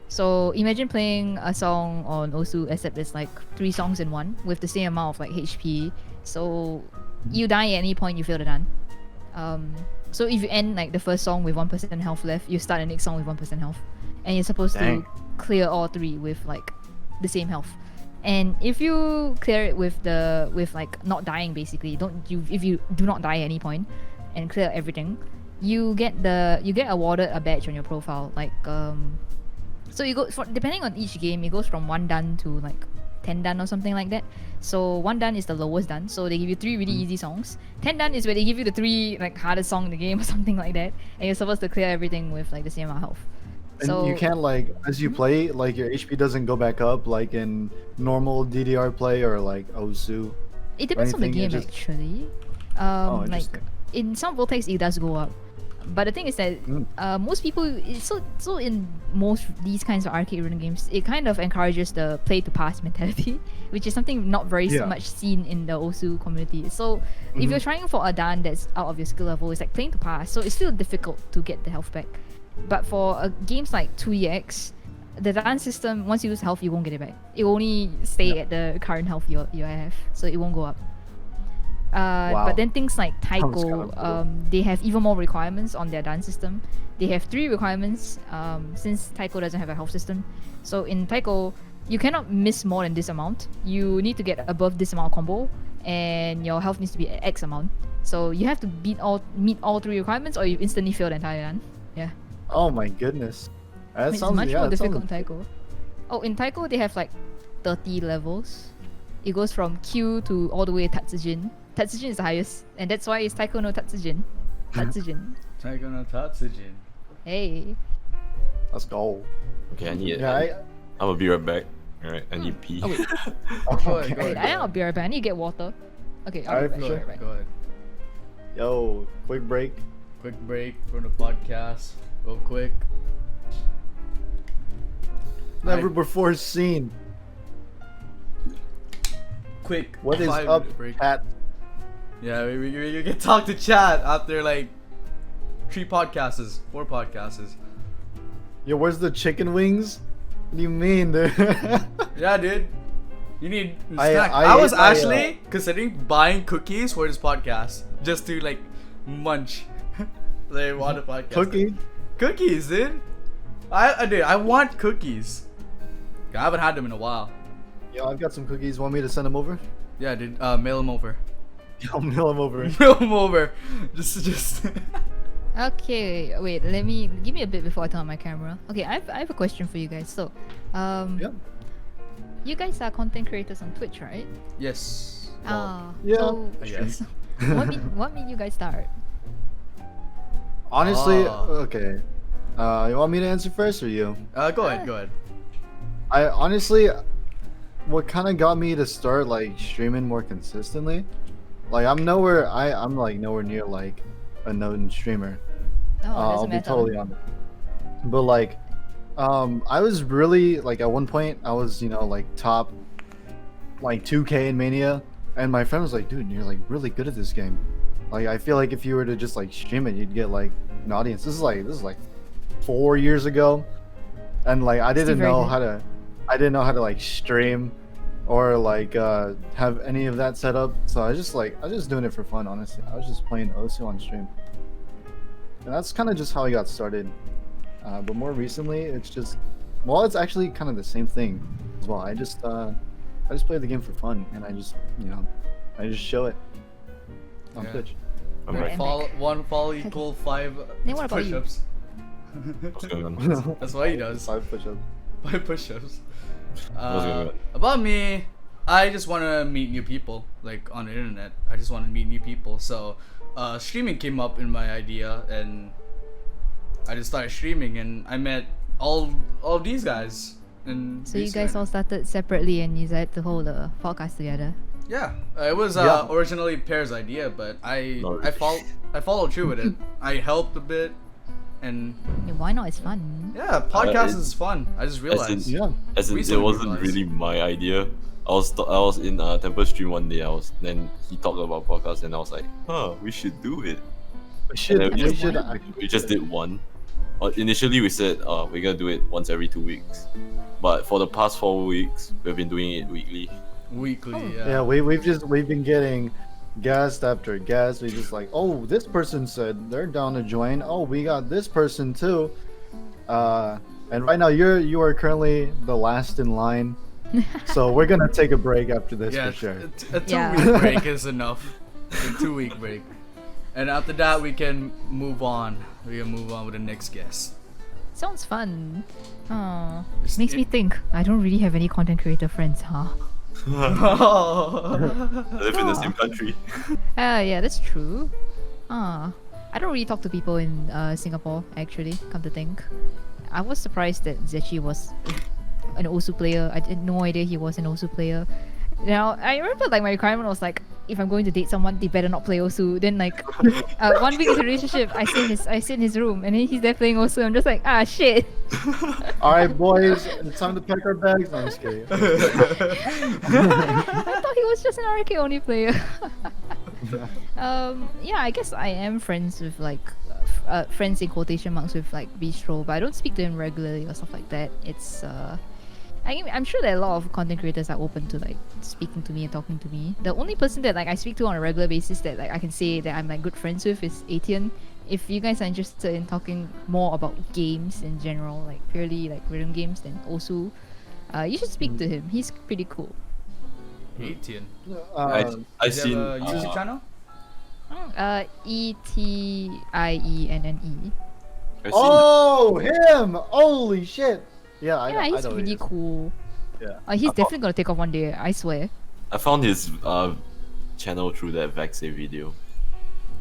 So imagine playing a song on Osu, except it's like 3 songs in one with the same amount of like HP. So you die at any point, you fail the dance. So if you end like the first song with 1% health left, you start the next song with 1% health, and you're supposed Dang. to clear all 3 with like the same health. And if you clear it with like not dying, basically, if you do not die at any point and clear everything, you get awarded a badge on your profile. Like so you go depending on each game, it goes from 1 dan to like 10 dan or something like that. So 1 dan is the lowest dan, so they give you 3 really easy songs. 10 dan is where they give you the 3 like hardest song in the game or something like that, and you're supposed to clear everything with like the same amount of health. And So you can't like as you play, like your HP doesn't go back up like in normal DDR play or like Osu. it depends on the anything, game it just- actually. Oh, Like interesting. in some Vortex it does go up, but the thing is that most people so in most these kinds of arcade rhythm games, it kind of encourages the play to pass mentality, which is something not very Yeah. much seen in the Osu community. So if you're trying for a dan that's out of your skill level, it's like playing to pass, so it's still difficult to get the health back. But for games like 2EX, the dance system, once you lose health, you won't get it back. It will only stay at the current health you have, so it won't go up. But then things like Taiko, kinda cool. they have even more requirements on their dance system. They have 3 requirements since Taiko doesn't have a health system. So in Taiko, you cannot miss more than this amount. You need to get above this amount of combo, and your health needs to be at X amount. So you have to meet all 3 requirements, or you instantly fail the entire run. Yeah. Oh my goodness. That It's sounds much yeah, more that sounds- difficult in Taiko. Oh, in Taiko they have like 30 levels. It goes from Q to all the way Tatsujin. Tatsujin is the highest, and that's why it's Taiko no Tatsujin. Tatsujin. Taiko no Tatsujin. Hey. Let's go. Okay, I need it. Yeah, I'm gonna be right back. Alright, I need pee. Oh, wait. Go ahead, go Wait, ahead. I have a beer, but I need to get water. Okay, I'll Alright, be for right, sure. right, Go ahead. Yo, quick break. Quick break from the podcast. Real quick. Never before seen. Quick. What is 5 up, minute break. Pat? Yeah, we can talk to chat after like 4 podcasts. Yo, where's the chicken wings? What do you mean, dude? Yeah, dude. You need I- snack. I I was ate my, actually considering buying cookies for this podcast just to like munch. They want a podcast. Cookie? Cookies, dude. I want cookies. I haven't had them in a while. Yo, I've got some cookies. Want me to send them over? Yeah, dude. Mail them over. I'll mail them over. Mail them over. Just. Okay, wait. Give me a bit before I turn on my camera. Okay, I have a question for you guys. So, Yep. you guys are content creators on Twitch, right? Yes. yeah. So, Yes. what made you guys start? Honestly, Oh. okay. You want me to answer first or you? Go ahead. Go ahead. I honestly, what kind of got me to start like streaming more consistently, like I'm like nowhere near like a known streamer. Oh, I'll doesn't be matter. totally honest. But like, I was really like at one point I was like top like 2K in Mania, and my friend was like, dude, you're like really good at this game. Like I feel like if you were to just like stream it, you'd get like an audience. This is like 4 years ago, and like I didn't very know good. how to like stream or like have any of that set up. So I was just doing it for fun. Honestly, I was just playing Osu on stream, and that's kind of just how I got started. But more recently, it's actually kind of the same thing as well. I just play the game for fun, and I just show it on Yeah. Twitch. I'm Right. back. One fall equal 5 Then what about you? push-ups. What's going on? That's what he does. 5 push-ups. 5 push-ups. What's going on? About me, I just want to meet new people, like on the internet. I just want to meet new people. So, streaming came up in my idea, and I just started streaming, and I met all of these guys. And So you guys all started separately and you decided to hold a podcast together. Yeah, it was Yeah. originally Pear's idea, but I No. followed through with it. I helped a bit, and Yeah, why not? It's fun. yeah, podcast it- is fun. I just realized. Yeah. As in, it Recently wasn't realized. really my idea. I was in Temple stream one day. Then he talked about podcast, and I was like, we should do it. We should. And then We we should. just- We just did one. Initially, we said we're gonna do it once every 2 weeks, but for the past 4 weeks, we've been doing it weekly. Weekly, Oh. Yeah, we've been getting guest after guest. We just like, oh, this person said they're down to join. Oh, we got this person too. And right now you are currently the last in line. So we're gonna take a break after this Yeah, for sure. a 2 Yeah. week break is enough. A 2 week break, and after that we can move on. We can move on with the next guest. Sounds fun. Oh, It's- makes me it- think. I don't really have any content creator friends, huh? I live in the same country. Yeah, that's true. I don't really talk to people in Singapore, actually, come to think. I was surprised that Zechi was an Osu player. I had no idea he was an Osu player. Now, I remember like my requirement was like, if I'm going to date someone, they better not play Osu. Then like, 1 week into the relationship, I sit in his room and then he's there playing Osu. I'm just like, shit. All right, boys, it's time to pack our bags. No, I'm just kidding. I thought he was just an RK only player. Yeah, I guess I am friends with like friends in quotation marks with like Bistro, but I don't speak to him regularly or stuff like that. It's I'm sure that a lot of content creators are open to like speaking to me and talking to me. The only person that like I speak to on a regular basis that like I can say that I'm like good friends with is Atian. If you guys are interested in talking more about games in general, like purely like rhythm games, then Osu, you should speak to him. He's pretty cool. 18. I Does he seen. have a YouTube channel? Etienne. I seen Oh, him! Holy shit! Yeah, I Yeah, he's know who he pretty is. cool. Yeah. He's definitely gonna take off one day, I swear. I found his channel through that Vaxay video.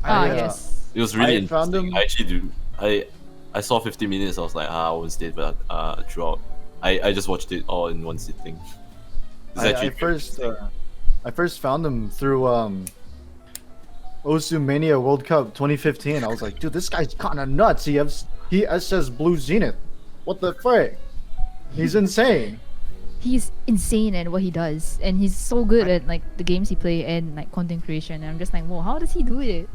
yeah. Yes. It was really I found interesting. him- I actually do. I saw 50 minutes. I was like, I won't stay, but throughout. I just watched it all in one sitting. It's I actually very first interesting. I first found him through Osumania World Cup 2015. I was like, dude, this guy's kind of nuts. He SS Blue Zenith. What the frick? He's insane. He's insane at what he does, and he's so good at like the games he play and like content creation. And I'm just like, whoa, how does he do it?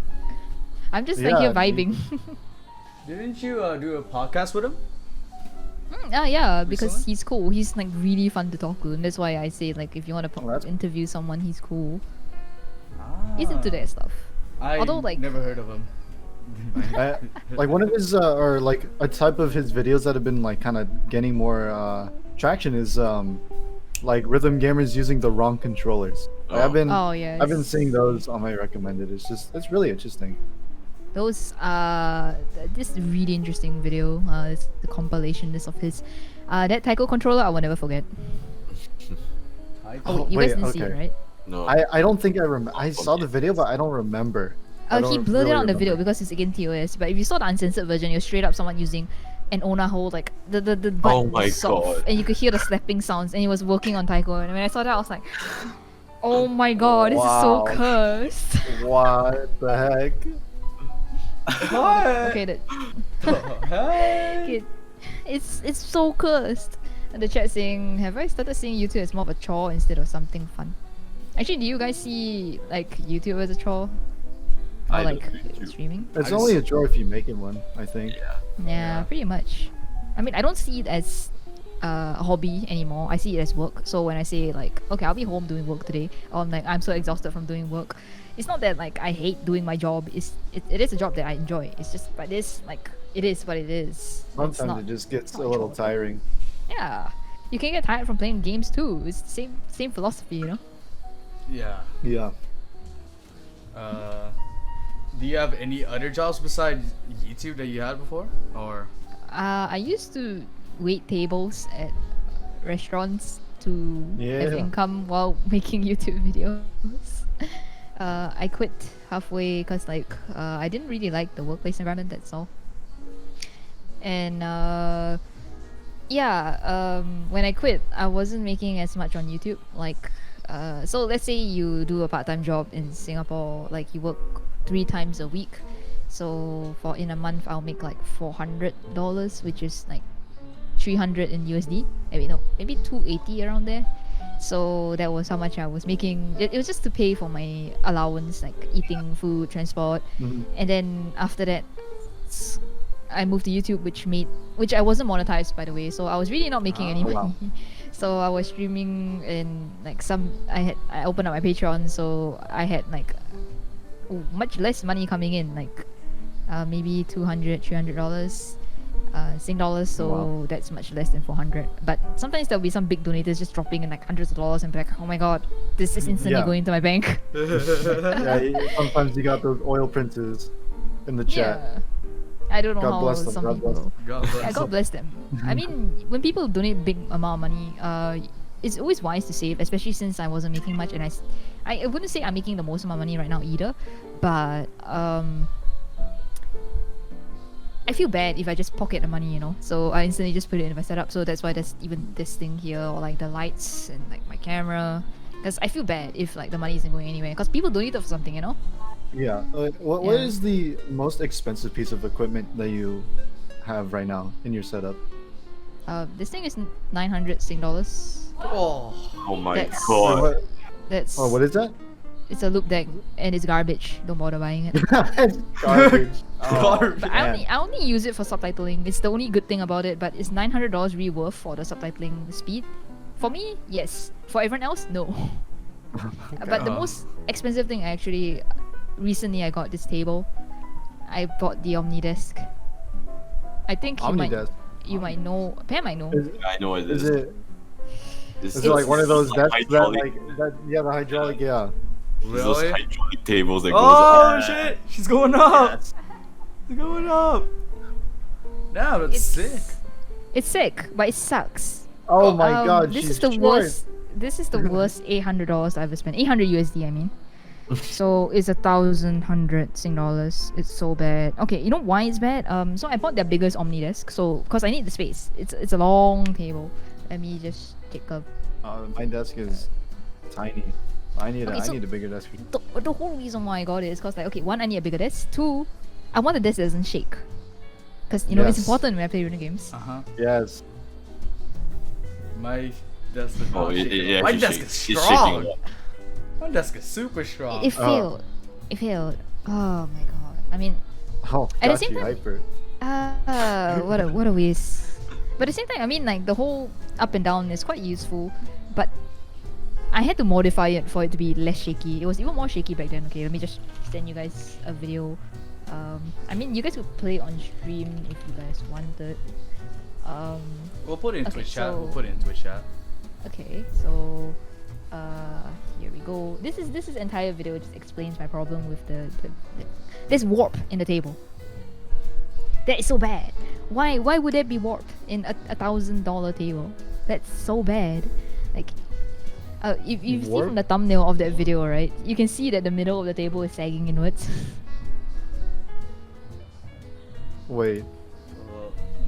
I'm just like here Yeah, vibing. Didn't you do a podcast with him? Yeah, because Recently? he's cool. He's like really fun to talk to, and that's why I say like if you want to that's- interview someone, he's cool. He's into that stuff. I Although, like- never heard of him. Like one of his or like a type of his videos that have been like kind of getting more traction is like rhythm gamers using the wrong controllers. Like, Oh. I've been seeing those on my recommended. It's really interesting. Those this really interesting video. It's the compilation list of his. That Taiko controller I will never forget. Oh, you guys wait, didn't see it, okay. right? No. I don't think I remember. I saw the video, but I don't remember. I He don't blurred it really out in the video remember. because it's against TOS. But if you saw the uncensored version, you're straight up someone using an Ona hold, like the butt Oh my was soft, God. and you could hear the slapping sounds, and he was working on Taiko. And when I saw that, I was like, oh my god, this is so Wow. cursed. What the heck? What? Okay, that Hey. okay, it's so cursed. And the chat saying, have I started seeing YouTube as more of a chore instead of something fun? Actually, do you guys see like YouTube as a chore? Or I don't like do YouTube. streaming? It's I only just- a draw if you make it one, I think. Yeah. Yeah, pretty much. I mean, I don't see it as a hobby anymore. I see it as work. So when I say like, okay, I'll be home doing work today, or I'm like, I'm so exhausted from doing work. It's not that like I hate doing my job. It is a job that I enjoy. It's just, but it's like it is what it is. It's Sometimes not, it just gets not a a little chore. tiring. Yeah, you can get tired from playing games too. It's the same philosophy, you know. Yeah. Yeah. Do you have any other jobs besides YouTube that you had before? Or I used to wait tables at restaurants to have Yeah. income while making YouTube videos. I quit halfway because like I didn't really like the workplace environment. That's all. And when I quit, I wasn't making as much on YouTube. Like, so let's say you do a part-time job in Singapore, like you work 3 times a week. So in a month, I'll make like $400, which is like 300 in USD. Maybe no, maybe 280 around there. So that was how much I was making. It was just to pay for my allowance, like eating, food, transport. Mhm. And then after that, I moved to YouTube, which I wasn't monetized, by the way. So I was really not making any Oh, wow. money. So I was streaming and like I opened up my Patreon, so I had like much less money coming in, like maybe $200-300 Sing dollars. So Wow. that's much less than 400. But sometimes there'll be some big donators just dropping in like hundreds of dollars, and be like, oh my god, this is instantly Yeah. going into my bank. Yeah, sometimes you got those oil princes in the chat. Yeah. I don't know God how bless them, some God bless people. God bless. Yeah, God bless them. I mean, when people donate big amount of money, it's always wise to save, especially since I wasn't making much, and I wouldn't say I'm making the most of my money right now either, but I feel bad if I just pocket the money, you know. So I instantly just put it in my setup. So that's why there's even this thing here, or like the lights and like my camera, because I feel bad if like the money isn't going anywhere, because people donate for something, you know. Yeah. What Yeah. is the most expensive piece of equipment that you have right now in your setup? This thing is 900 Sing dollars. Oh. Oh my That's- god. What, That's what is that? it's a loop deck and it's garbage. Don't bother buying it. It's garbage. Garbage. But man. I only use it for subtitling. It's the only good thing about it. But is $900 really worth for the subtitling speed? For me, yes. For everyone else, no. But the most expensive thing actually, recently I got this table. I bought the Omnidesk. I think Omnidesk. you might know. Pear might know. Is, I know it is is. it? This Is it like one of those desks that hydraulic- like that? Yeah, the hydraulic. Yeah. Those Really? hydraulic tables that Oh goes shit! She's going up. She's going up. Damn, that's sick. It's sick, but it sucks. Oh my god, This she's is the short. worst. This is the worst $800 I've ever spent. 800 USD, I mean. So it's 1,100 Sing dollars. It's so bad. Okay, you know why it's bad? So I bought their biggest Omnidesk. So cause I need the space. It's a long table. Let me just take a. My desk is tiny. I need Okay, so- a bigger desk. The whole reason why I got it is because like, okay, one, I need a bigger desk. Two, I want the desk that doesn't shake. Because you know it's Yes. important when I play video games. Yes. My desk is Oh, not shaking. yeah, My it's desk shaking. is It's shaking a strong. lot. My desk is super strong. It failed. It failed. Oh my god. I mean, Oh, At the got same you time- hyper. what a waste. But at the same time, I mean, like the whole up and down is quite useful, but I had to modify it for it to be less shaky. It was even more shaky back then. Okay, let me just send you guys a video. I mean, you guys could play on stream if you guys wanted. We'll put it in Okay, Twitch chat. We'll so- put it in Twitch chat. Okay, so here we go. This is entire video just explains my problem with the there's warp in the table. That is so bad. Why would there be warp in a $1,000 table? That's so bad. Like, if you see Warp? from the thumbnail of that video, right? You can see that the middle of the table is sagging inwards. Wait,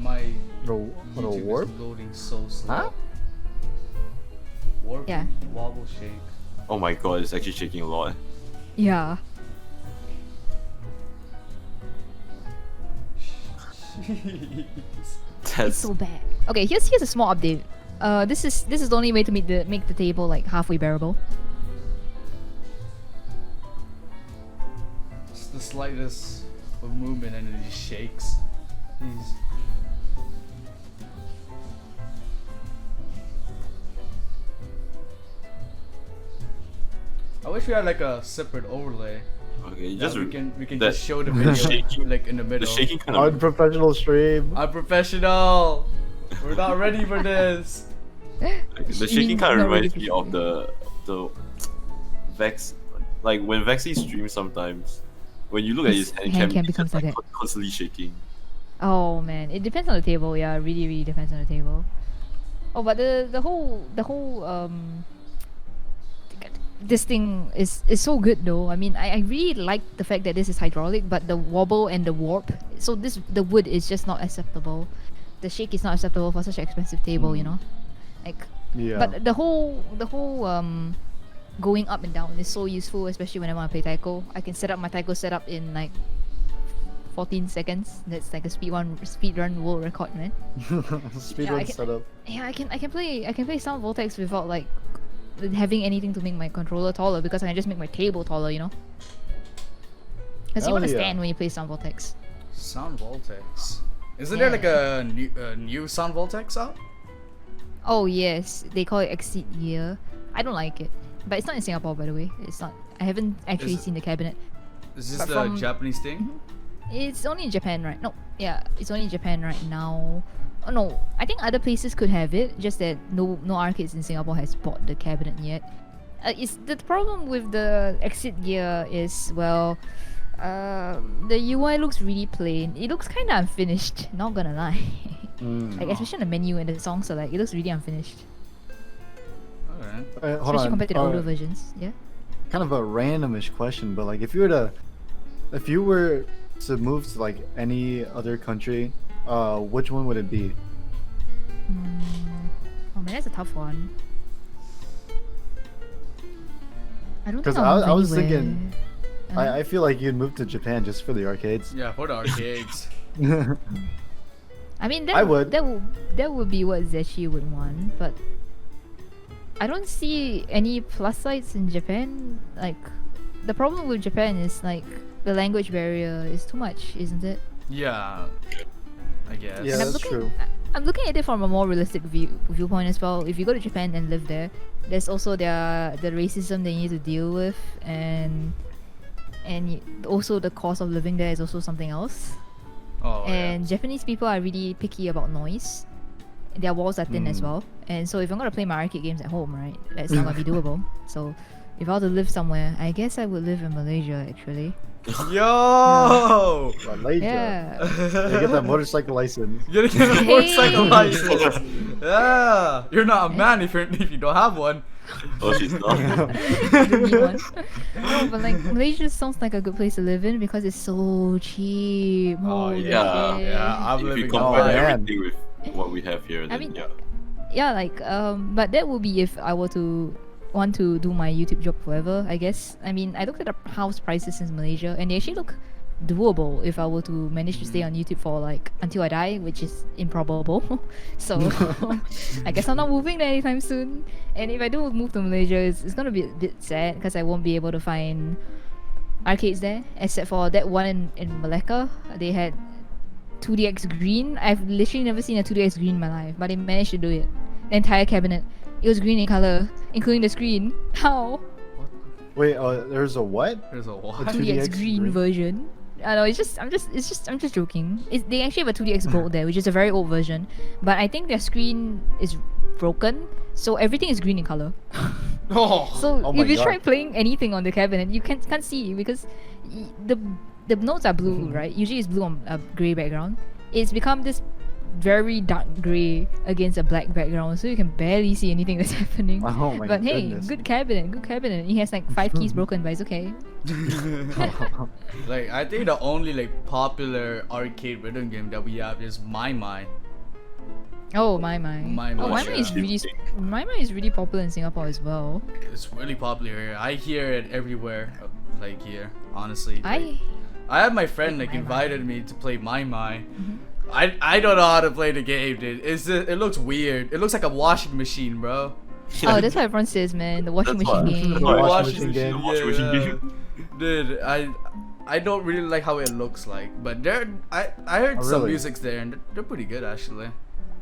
My the YouTube warp? is loading so slow. Huh? Warp, Yeah. wobble, shake. Oh my god, it's actually shaking a lot. Yeah. It's That's so bad. Okay, here's a small update. This is the only way to make the table like halfway bearable. Just the slightest of movement and it just shakes. Jeez. I wish we had like a separate overlay. okay. that Just we can that- just show the video shaking- like in the the middle. shaking kind of. Unprofessional stream. I'm professional. We're not ready for this. The shaking kind of reminds me of the Vex, like when Vexy streams sometimes. When you look at his hand hand cam, cam it's becomes just, like like constantly shaking. Oh man, it depends on the table. Yeah, really depends on the table. Oh, but the whole this thing is so good though. I mean, I really like the fact that this is hydraulic, but the wobble and the warp. So the wood is just not acceptable. The shake is not acceptable for such an expensive table. You know, like. Yeah. But the whole going up and down is so useful, especially when I want to play taiko. I can set up my taiko setup in like 14 seconds. That's like a speed run world record, man. Speedrun Yeah, I can- setup. Yeah, I can play Sound Vortex without like having anything to make my controller taller because I can just make my table taller, you know. Because you Hell want to yeah. stand when you play Sound Vortex. Sound Voltex. Isn't there like a new Sound Voltex out? Oh yes, they call it Exceed Gear. I don't like it, but it's not in Singapore, by the way. It's not. I haven't actually Is it- seen the cabinet. Is this But the from- Japanese thing? It's only in Japan, right? No, yeah, it's only in Japan right now. Oh no, I think other places could have it. Just that no arcades in Singapore has bought the cabinet yet. It's the problem with the Exit Gear is well, the UI looks really plain. It looks kind of unfinished. Not gonna lie. Like especially the menu and the songs are like it looks really unfinished. Alright. Hold Especially on. compared to the older versions. Yeah. Kind of a randomish question, but like if you were to move to like any other country, which one would it be? Oh man, that's a tough one. I don't think 'Cause I'll move I was anywhere. thinking- I feel like you'd move to Japan just for the arcades. Yeah, for the arcades. I mean, that I would. that would be what Zeshi would want, but I don't see any plus sides in Japan. Like, the problem with Japan is like the language barrier is too much, isn't it? Yeah, I guess. Yeah, And I'm that's looking, true. I'm looking at it from a more realistic viewpoint as well. If you go to Japan and live there, there's also the racism they need to deal with, and also the cost of living there is also something else. Oh, And Japanese people are really picky about noise. Their walls are thin as Hmm. well. And so if I'm gonna play my arcade games at home, right, that's not gonna be doable. So if I were to live somewhere, I guess I would live in Malaysia actually. yeah. Yo! Malaysia. Yeah. They get that motorcycle license. You gotta get a Hey. motorcycle license. Yeah. You're not a man if you don't have one. Oh, she's not. Give me one. No, but like Malaysia sounds like a good place to live in because it's so cheap. Oh, Holy yeah. shit. Yeah, I'm If you living compare man. everything with what we have here, then mean, yeah. yeah, like but that would be if I were to want to do my YouTube job forever, I guess. I mean, I looked at the house prices in Malaysia, and they actually look doable if I were to manage to stay on YouTube for like until I die, which is improbable. So I guess I'm not moving there anytime soon. And if I do move to Malaysia, it's gonna be a bit sad because I won't be able to find arcades there, except for that one in Malacca. They had 2DX Green. I've literally never seen a 2DX Green in my life, but they managed to do it. The entire cabinet, it was green in color, including the screen. How? Wait, there's a what? There's a A what? 2DX 2DX green green? version. I know, I'm just joking. They actually have a 2DX Gold there, which is a very old version, but I think their screen is broken, so everything is green in color. Oh. So Oh my if you God. try playing anything on the cabinet, you can't see because the notes are blue, right? Usually it's blue on a grey background. It's become this very dark grey against a black background, so you can barely see anything that's happening. Oh my But hey, goodness. good cabinet. It has like 5 keys broken, but it's okay. Like, I think the only like popular arcade rhythm game that we have is My My. Oh my. My Oh, My, my is yeah. really is really popular in Singapore as well. It's really popular here. I hear it everywhere. Like here, honestly. I I have my friend like My My. invited me to play My My. I don't know how to play the game, dude. It looks weird. It looks like a washing machine, bro. oh, that's what everyone says, man. The washing That's machine what- game. that's what- Washing machine game. Washing machine game. Dude, I don't really like how it looks like, but I heard Oh, some really? musics there and they're pretty good actually.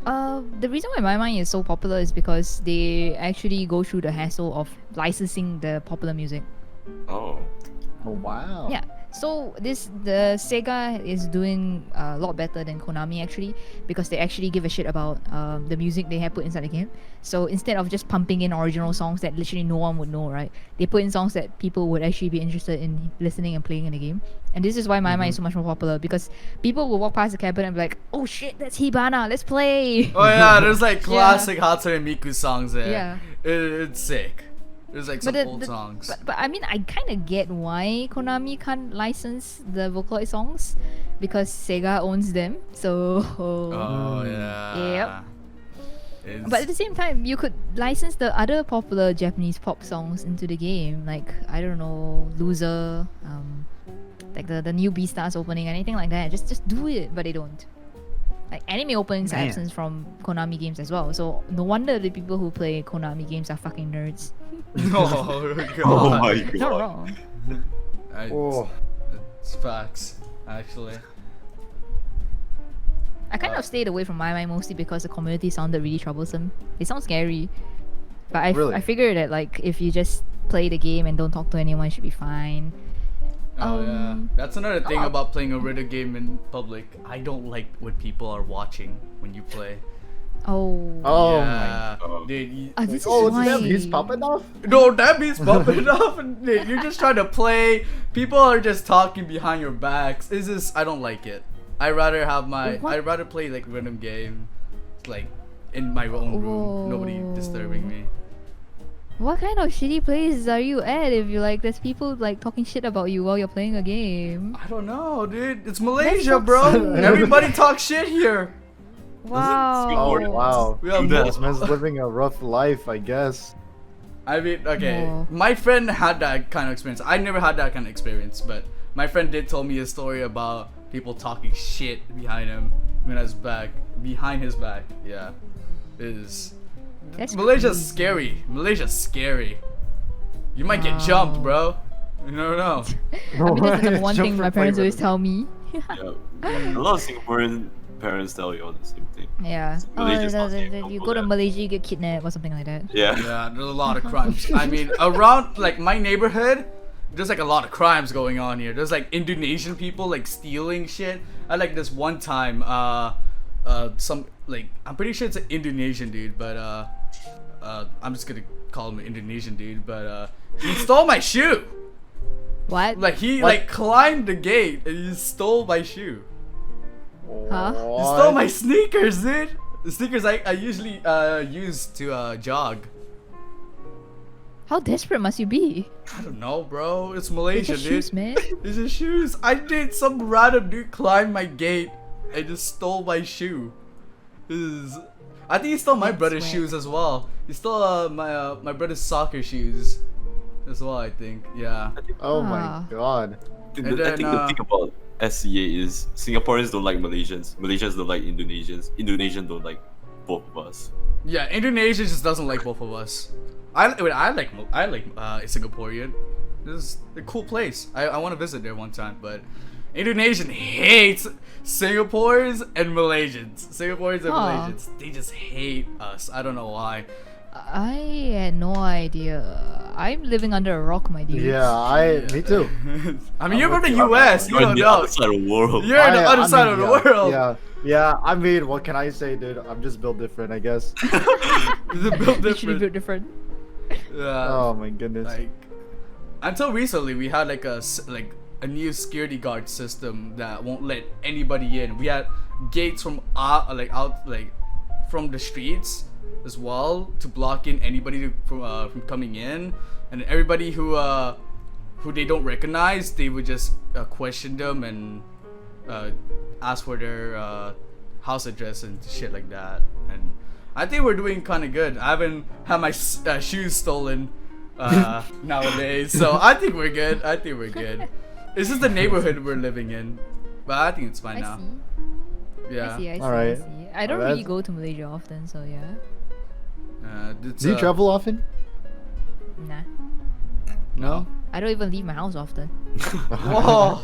The reason why My Mind is so popular is because they actually go through the hassle of licensing the popular music. Oh. Oh, wow. Yeah. So the Sega is doing a lot better than Konami actually, because they actually give a shit about the music they have put inside the game. So instead of just pumping in original songs that literally no one would know, right? They put in songs that people would actually be interested in listening and playing in the game. And this is why My Mind is so much more popular, because people will walk past the cabinet and be like, "Oh shit, that's Hibana, let's play." Oh yeah, there's like classic Hatsune Miku songs there. Yeah. It's sick. There's like some But old songs. But I mean, I kind of get why Konami can't license the Vocaloid songs, because Sega owns them. So. Oh yeah. Yep. It's, But at the same time, you could license the other popular Japanese pop songs into the game, like I don't know, Loser, like the new Beastars opening, anything like that. Just do it, but they don't. Like anime openings are Man. absent from Konami games as well. So no wonder the people who play Konami games are fucking nerds. oh god. Oh my Not god. wrong. Oh. It's facts, actually. I kind of stayed away from My Mind mostly because the community sounded really troublesome. It sounds scary. But Really? I figured that like if you just play the game and don't talk to anyone, it should be fine. Oh yeah. That's another thing oh. about playing a rhythm game in public. I don't like when people are watching when you play. Oh. Oh yeah. God. Dude, you, This Oh, is it's why. them. He's popping off? no, that means popping off and dude, you're just trying to play. People are just talking behind your backs. This is I don't like it. I rather have my What? I'd rather play like rhythm game like in my own room. Nobody disturbing me. What kind of shitty place are you at if you like there's people like talking shit about you while you're playing a game? I don't know, dude. It's Malaysia, so bro. sad. Everybody talks shit here. Wow. Singapore? Oh, wow. We have that. This man's living a rough life, I guess. I mean, okay. No. My friend had that kind of experience. I never had that kind of experience, but my friend did tell me a story about people talking shit behind him when I was back, behind his back. Yeah, it is. That's Malaysia's crazy. scary. Malaysia's scary. You might get jumped, Wow. bro. You never know. I mean, that's the number one Jump thing for my parents always flavor. tell me. Yeah. A lot of Singaporean parents tell you all the same thing. Yeah. Oh, Malaysia's not safe, don't you go go to there. Malaysia, you get kidnapped or something like that. Yeah. Yeah, there's a lot of crimes. I mean, around like my neighborhood, there's like a lot of crimes going on here. There's like Indonesian people like stealing shit. I like this one time, some like I'm pretty sure it's an Indonesian dude, but I'm just gonna call him an Indonesian dude, but he stole my shoe. What? Like he What? like climbed the gate and he stole my shoe. Huh? He stole my sneakers, dude. The sneakers I usually use to jog. How desperate must you be? I don't know, bro. It's It's Malaysia, just dude. shoes, man. These are shoes. I did some random dude climb my gate and just stole my shoe. This is I think he stole my That's brother's whack. shoes as well. He stole my brother's soccer shoes as well. I think. Yeah. Oh my Ah. god. I And think then, the thing about SCA is Singaporeans don't like Malaysians. Malaysians don't like Indonesians. Indonesians don't like both of us. Yeah. Indonesia just doesn't like both of us. I like Singaporean. This is a cool place. I want to visit there one time, but Indonesian hates Singaporeans and Malaysians. Singaporeans and Huh. Malaysians, they just hate us. I don't know why. I had no idea. I'm living under a rock, my dude. Yeah, me too. I mean, you're I'm from the with you. US. You You're on don't the know. other side of the world. You're on the other I side mean, of the yeah, world. Yeah, I mean, what can I say, dude? I'm just built different, I guess. It's a bit Literally different. built different. Yeah. Oh my goodness. Like, until recently, we had like a new security guard system that won't let anybody in. We had gates from out from the streets as well to block in anybody from coming in, and everybody who they don't recognize, they would just question them and ask for their house address and shit like that. And I think we're doing kind of good. I haven't had my shoes stolen nowadays, so I think we're good. It's just the neighborhood we're living in, but I think it's fine I now. see. Yeah. I see. Alright. I see. I don't Alright. really go to Malaysia often, so yeah. It's, Do you travel often? Nah. No. I don't even leave my house often. Whoa!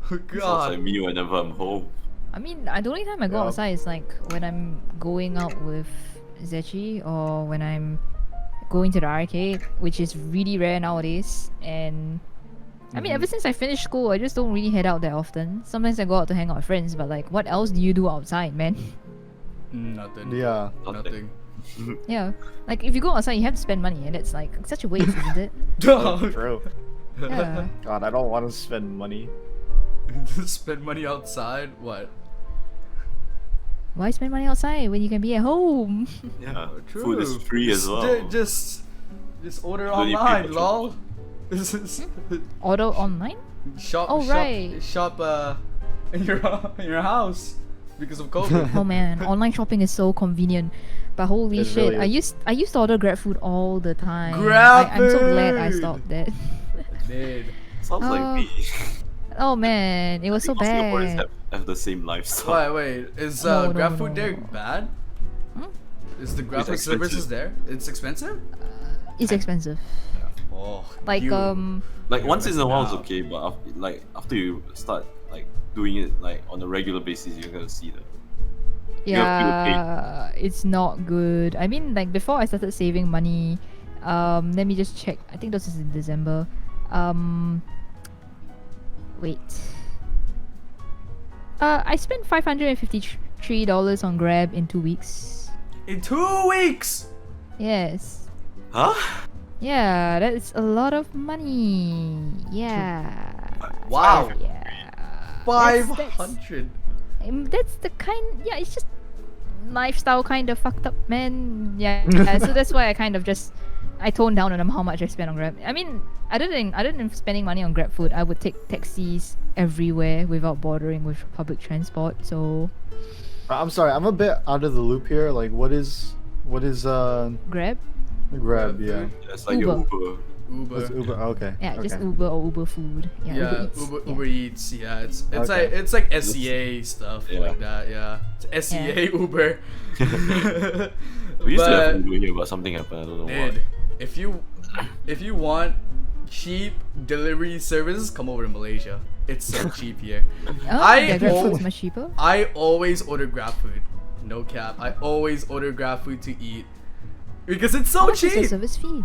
Sounds God. like me whenever I'm home. I mean, the only time I go Yeah. outside is like when I'm going out with Zechi or when I'm going to the arcade, which is really rare nowadays. And I mean, ever since I finished school, I just don't really head out that often. Sometimes I go out to hang out with friends, but like, what else do you do outside, man? Nothing. Yeah. Nothing. Yeah, like if you go outside, you have to spend money, and it's like such a waste, isn't it? True. Yeah. God, I don't want to spend money. Spend money outside? What? Why spend money outside when you can be at home? Yeah, True. food is free as well. Just order Don't need online, people to- lol. This is Order online? shop. Oh, right. Shop in your house because of COVID. Oh man, online shopping is so convenient. But holy It shit, really I used to order Grab food all the time. Grab I'm so glad I food! stopped that. Dude. Sounds like Oh, me. Oh man, it was so All Singaporeans bad. have the same lifestyle. Wait. Is No, Grab no, food no. there bad? Hmm? Is the Grab It's food services expensive. there? It's expensive? It's expensive. Oh. Like you- Like You're once in a missing while it's out. okay, but after you start like doing it like on a regular basis, you're gonna see that. You have to pay. Yeah, it's not good. I mean, like before I started saving money, let me just check. I think this is in December. Wait. I spent $553 on Grab in 2 weeks. In 2 weeks. Yes. Huh? Yeah, that's a lot of money. Yeah. Wow. Yeah. 500. That's the kind. Yeah, it's just lifestyle kind of fucked up, man. Yeah. So that's why I toned down on how much I spent on Grab. I mean, other than spending money on Grab food, I would take taxis everywhere without bothering with public transport. So I'm sorry, I'm a bit out of the loop here. Like, what is Grab. Grab? Yeah. Yeah, it's like your Uber. Uber. What's Uber? Okay. Yeah, okay. just Uber or Uber food. Yeah, Yeah, Eats. Uber, Yeah. Uber Eats. Yeah, it's Okay. like SCA stuff Yeah. like that. Yeah, it's SCA Uber. We used to But- have Uber here, but something happened. I don't know why. Dude, if you want cheap delivery services, come over to Malaysia. It's so cheap here. Oh, yeah, Grab al- food's much cheaper. I always order Grab food. No cap. I always order Grab food to eat because it's How so much is the cheap. service fee?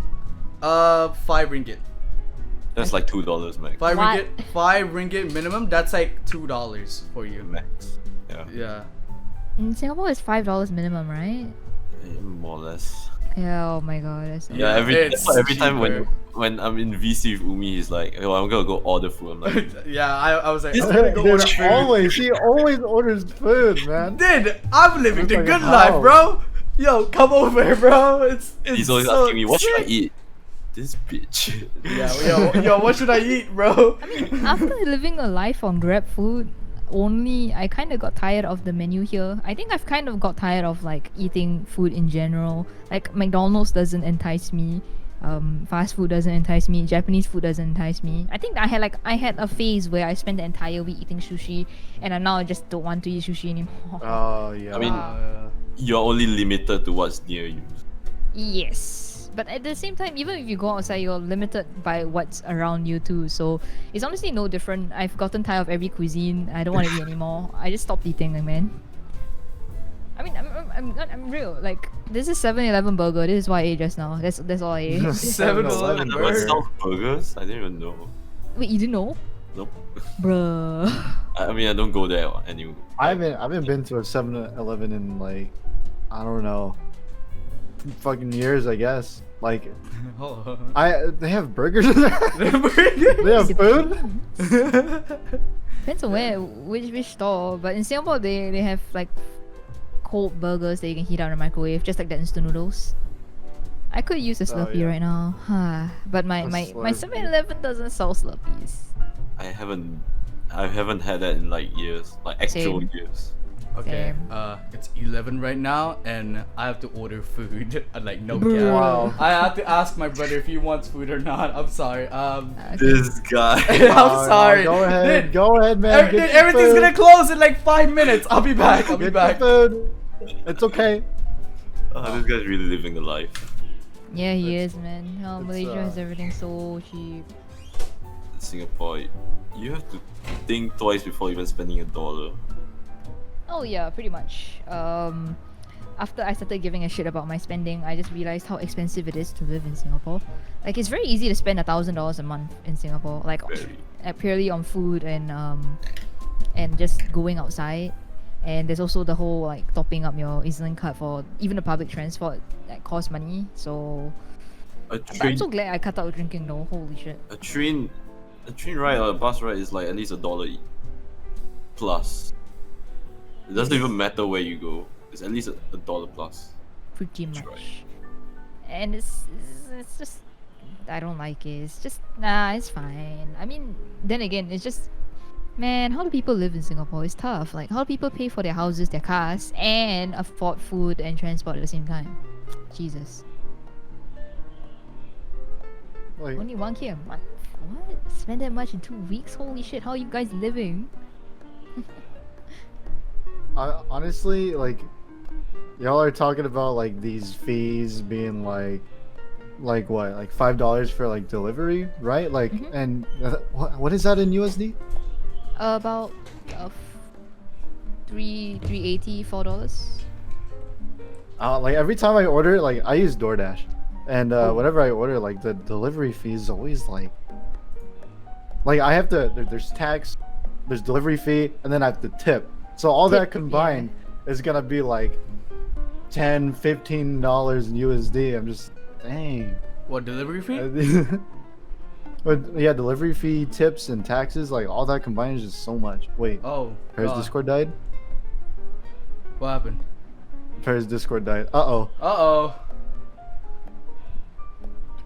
5 ringgit. That's like $2 max. 5 What? ringgit. 5 ringgit minimum. That's like $2 for you. Max. Yeah. Yeah. In Singapore, it's $5 minimum, right? More or less. Yeah. Oh my god, that's so Yeah, it's every time cheaper. when I'm in VC with Umi, he's like, "Oh, I'm gonna go order food." I'm like, Yeah, I was like, This- I'm gonna go order Dude, food. he always orders food, man. Dude, I'm living the Like, good how? life, bro. Yo, come over, bro. It's he's always so asking me, "What should I sick." eat?" This bitch. Yeah, yo, what should I eat, bro? I mean, after living a life on Grab food, only I kind of got tired of the menu here. I think I've kind of got tired of like eating food in general. Like McDonald's doesn't entice me. Fast food doesn't entice me. Japanese food doesn't entice me. I think I had a phase where I spent the entire week eating sushi, and I now just don't want to eat sushi anymore. Oh yeah. I mean, you're only limited to what's near you. Yes, but at the same time, even if you go outside, you're limited by what's around you too. So it's honestly no different. I've gotten tired of every cuisine. I don't want to eat anymore. I just stopped eating, like, man. I mean, I'm real. Like, this is 7-Eleven burger. This is what I ate just now. That's all I ate. 7-Eleven That burger. myself burgers? I didn't even know. Wait, you didn't know? Nope. Bruh. I mean, I don't go there anymore. I haven't been to a 7-Eleven in like, I don't know, fucking years, I guess. Like, Hold they have burgers in there. on. They have food. Depends on where, which store. But in Singapore, they have like cold burgers that you can heat out in the microwave, just like the instant noodles. I could use a Slurpee yeah. right now, but my Slurpee. 7-Eleven doesn't sell Slurpees. I haven't had that in like years, like actual Same. years. Okay, Same. it's 11 right now, and I have to order food. Like no Bro. cap. Wow. I have to ask my brother if he wants food or not. I'm sorry. Okay. This guy. I'm sorry. Go ahead. Dude, Go ahead, man. Get your everything's food. gonna close in like 5 minutes. I'll be back. I'll be Get back. your food. It's okay. This guy's really living the life. Yeah, he is, man. Oh, It's, Malaysia has everything so cheap. In Singapore, you have to think twice before even spending $1. Oh yeah, pretty much. After I started giving a shit about my spending, I just realized how expensive it is to live in Singapore. Like, it's very easy to spend $1,000 a month in Singapore, like Very. purely on food and just going outside. And there's also the whole like topping up your EZ-Link card for even the public transport that costs money. So A but I'm train, so glad I cut out drinking though. Holy shit. a train ride or a bus ride is like at least $1 plus. It doesn't even matter where you go. It's at least $1 plus. Pretty much. right. And it's just I don't like it. It's just nah, it's fine. I mean, then again, it's just man, how do people live in Singapore? It's tough. Like, how do people pay for their houses, their cars, and afford food and transport at the same time? Jesus. Like, Only 1K a month? What? Spend that much in 2 weeks? Holy shit, how are you guys living? honestly, like, y'all are talking about like these fees being like what, like $5 for like delivery, right? Like, Mhm. and what is that in USD? About $3.80, $4. Like every time I order, like I use DoorDash, and Oh. whenever I order, like the delivery fee is always like I have to there's tax, there's delivery fee, and then I have to tip. So all Tip, that combined is gonna be like $10-15 in USD. I'm just dang. What, delivery fee? But yeah, delivery fee, tips, and taxes, like all that combined is just so much. Wait, Oh, Pear's God. Discord died? What happened? Pear's Discord died. Uh-oh. Uh-oh.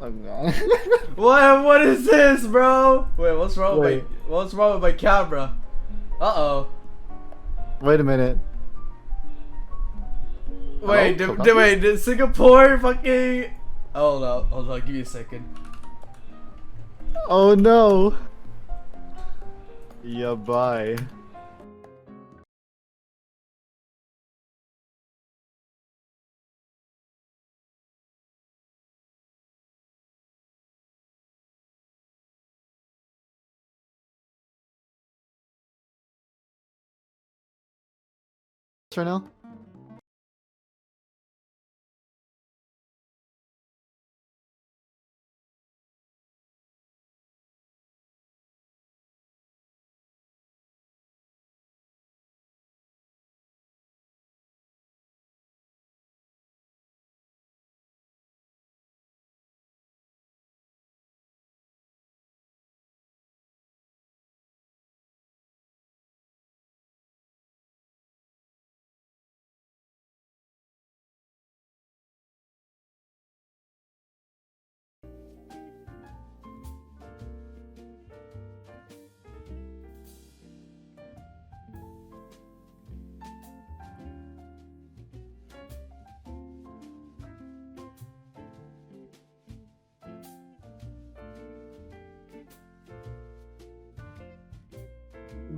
I'm gone. What is this, bro? Wait, what's wrong Wait. what's wrong with my camera? Uh-oh. Wait a minute. Wait, Hello? did Singapore fucking... Hold on, give me a second. Oh no. Yeah, bye. Right now?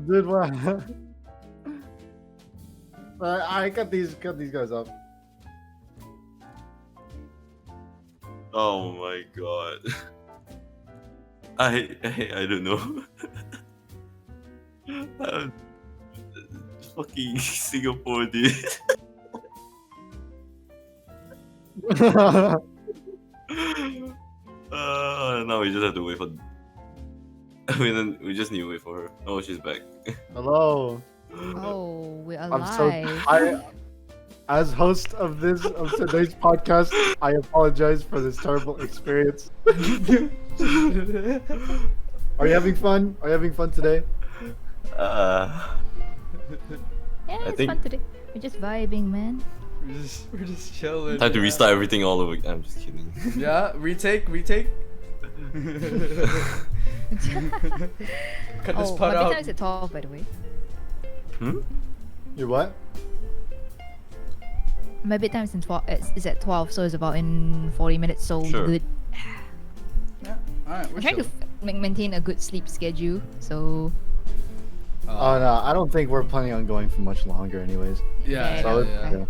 Dude, what? I cut these guys up. Oh my god. I don't know. Fucking Singapore, dude. Now we just have to wait for. We just need to wait for her. Oh, she's back. Hello. Oh, we're I'm so alive. as host of today's podcast, I apologize for this terrible experience. Are you having fun? Are you having fun today? Uh, Yeah, it's think- fun today. We're just vibing, man. We're just chilling. time to restart everything all over. I'm just kidding. Yeah, retake. Cut this Oh, part my out. bedtime is at 12, by the way. Hmm? You what? My bedtime is at 12, so it's about in 40 minutes. So Sure. good. Yeah. Alright, we're I'm trying to chilling. maintain a good sleep schedule. So Oh no, I don't think we're planning on going for much longer, anyways. Yeah, So yeah.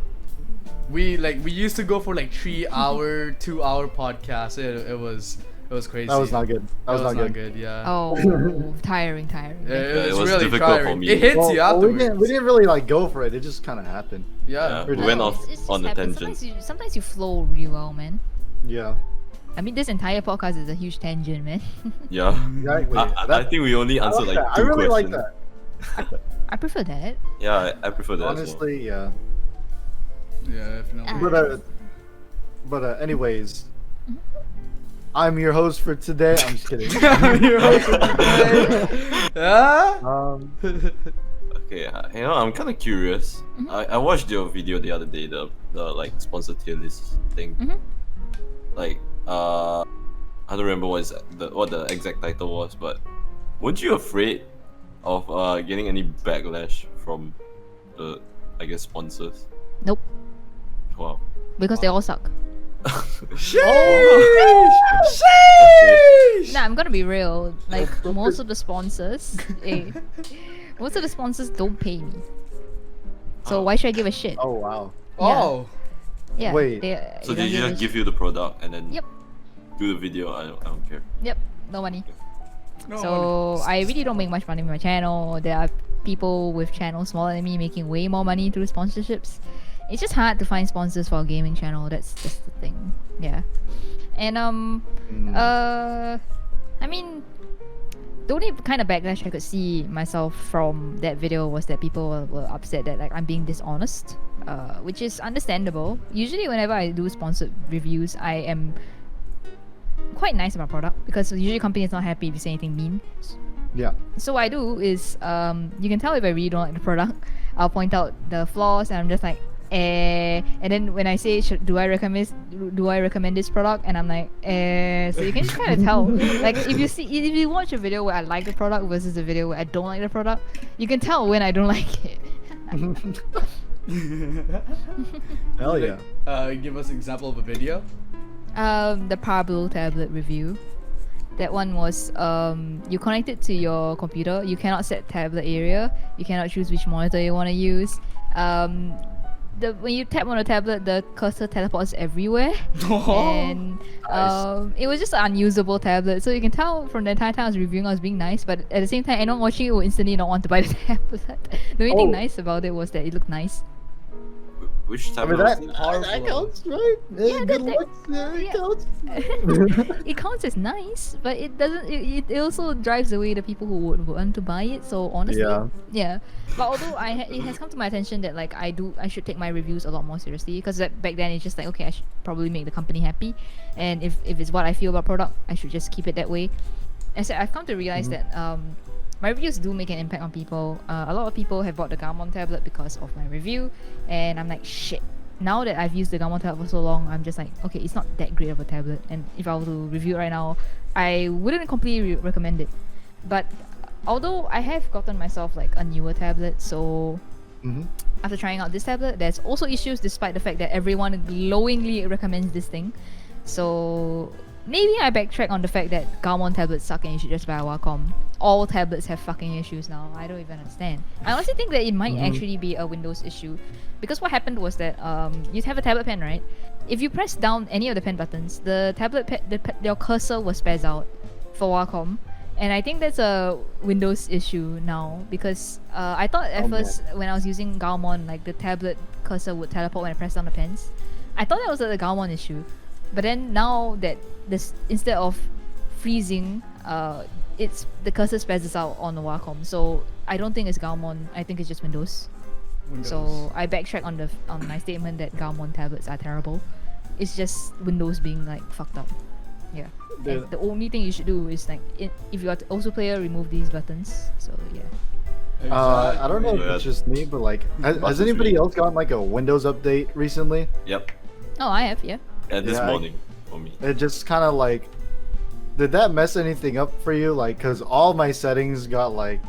We used to go for like 3-hour, 2-hour podcasts. It was crazy. That was not good. That was not good. Yeah. oh, tiring. It was was really difficult for tiring. me. It hits Well, you well, afterwards. we didn't really like go for it. It just kind of happened. Yeah. We Well, went It's- off it's just on a happens. tangent. Sometimes you flow really well, man. Yeah. I mean, this entire podcast is a huge tangent, man. Yeah. Exactly. I think we only I answered like like that. two I really like questions. that. I prefer that. Yeah, I prefer that. Honestly, yeah. Yeah, definitely. But anyways, I'm your host for today. I'm just kidding. Your host for today. Yeah. Okay, I'm kind of curious. Mhm. I watched your video the other day, the like sponsor tier list thing. Mhm. Like I don't remember what the exact title was, but weren't you afraid of getting any backlash from the sponsors? Nope, Wow. because they all suck. Sheesh! Okay. Nah, I'm gonna be real. Like most of the sponsors, most of the sponsors don't pay me. So Oh. why should I give a shit? Oh wow. Oh. Yeah. Wait. So they they don't just a give you the product and then Yep. do the video? I don't care. Yep. No money. No, So I really don't make much money with my channel. There are people with channels smaller than me making way more money through sponsorships. It's just hard to find sponsors for a gaming channel. That's just the thing. Yeah. And I mean, the only kind of backlash I could see myself from that video was that people were upset that like I'm being dishonest, which is understandable. Usually, whenever I do sponsored reviews, I am quite nice about product because usually companies not happy if you say anything mean. Yeah. So what I do is you can tell if I really don't like the product. I'll point out the flaws and I'm just like and then when I say do I recommend this product, and I'm like so you can just kind of tell. Like if you watch a video where I like the product versus a video where I don't like the product, you can tell when I don't like it. Hell yeah. Give us an example of a video. The Pablo tablet review. That one was you connect it to your computer. You cannot set tablet area. You cannot choose which monitor you want to use. When you tap on the tablet, the cursor teleports everywhere, and it was just an unusable tablet. So you can tell from the entire time I was reviewing, I was being nice, but at the same time, anyone watching it will instantly not want to buy the tablet. The only thing nice about it was that it looked nice. Which I type mean of that counts, right? Yeah, Good that- looks. Yeah, it yeah. counts. It counts as nice, but it doesn't. It also drives away the people who would want to buy it. So honestly, Yeah. But although it has come to my attention that like I should take my reviews a lot more seriously, because back then it's just like, okay, I should probably make the company happy, and if it's what I feel about product, I should just keep it that way. And so I've come to realize that my reviews do make an impact on people. A lot of people have bought the Gammon tablet because of my review, and I'm like, shit. Now that I've used the Gammon tablet for so long, I'm just like, okay, it's not that great of a tablet, and if I were to review it right now, I wouldn't completely recommend it. But although I have gotten myself like a newer tablet, so after trying out this tablet, there's also issues despite the fact that everyone glowingly recommends this thing. So maybe I backtrack on the fact that Gaomon tablets suck and you should just buy a Wacom. All tablets have fucking issues now. I don't even understand. I honestly think that it might actually be a Windows issue, because what happened was that you have a tablet pen, right? If you press down any of the pen buttons, the your cursor will spaz out for Wacom. And I think that's a Windows issue now, because I thought at first when I was using Gaomon, like the tablet cursor would teleport when I press down the pens. I thought that was a Gaomon issue, but then now that this, instead of freezing, it's the cursor spazzes out on the Wacom. So I don't think it's Gaomon. I think it's just Windows. So I backtrack on my statement that Gaomon tablets are terrible. It's just Windows being like fucked up. Yeah. And the only thing you should do is like, if you are also player, remove these buttons. So yeah. I don't know if it's just me, but like, has anybody else gotten like a Windows update recently? Yep. Oh, I have, yeah. And this morning for me. It just kind of like, did that mess anything up for you? Like, cause all my settings got like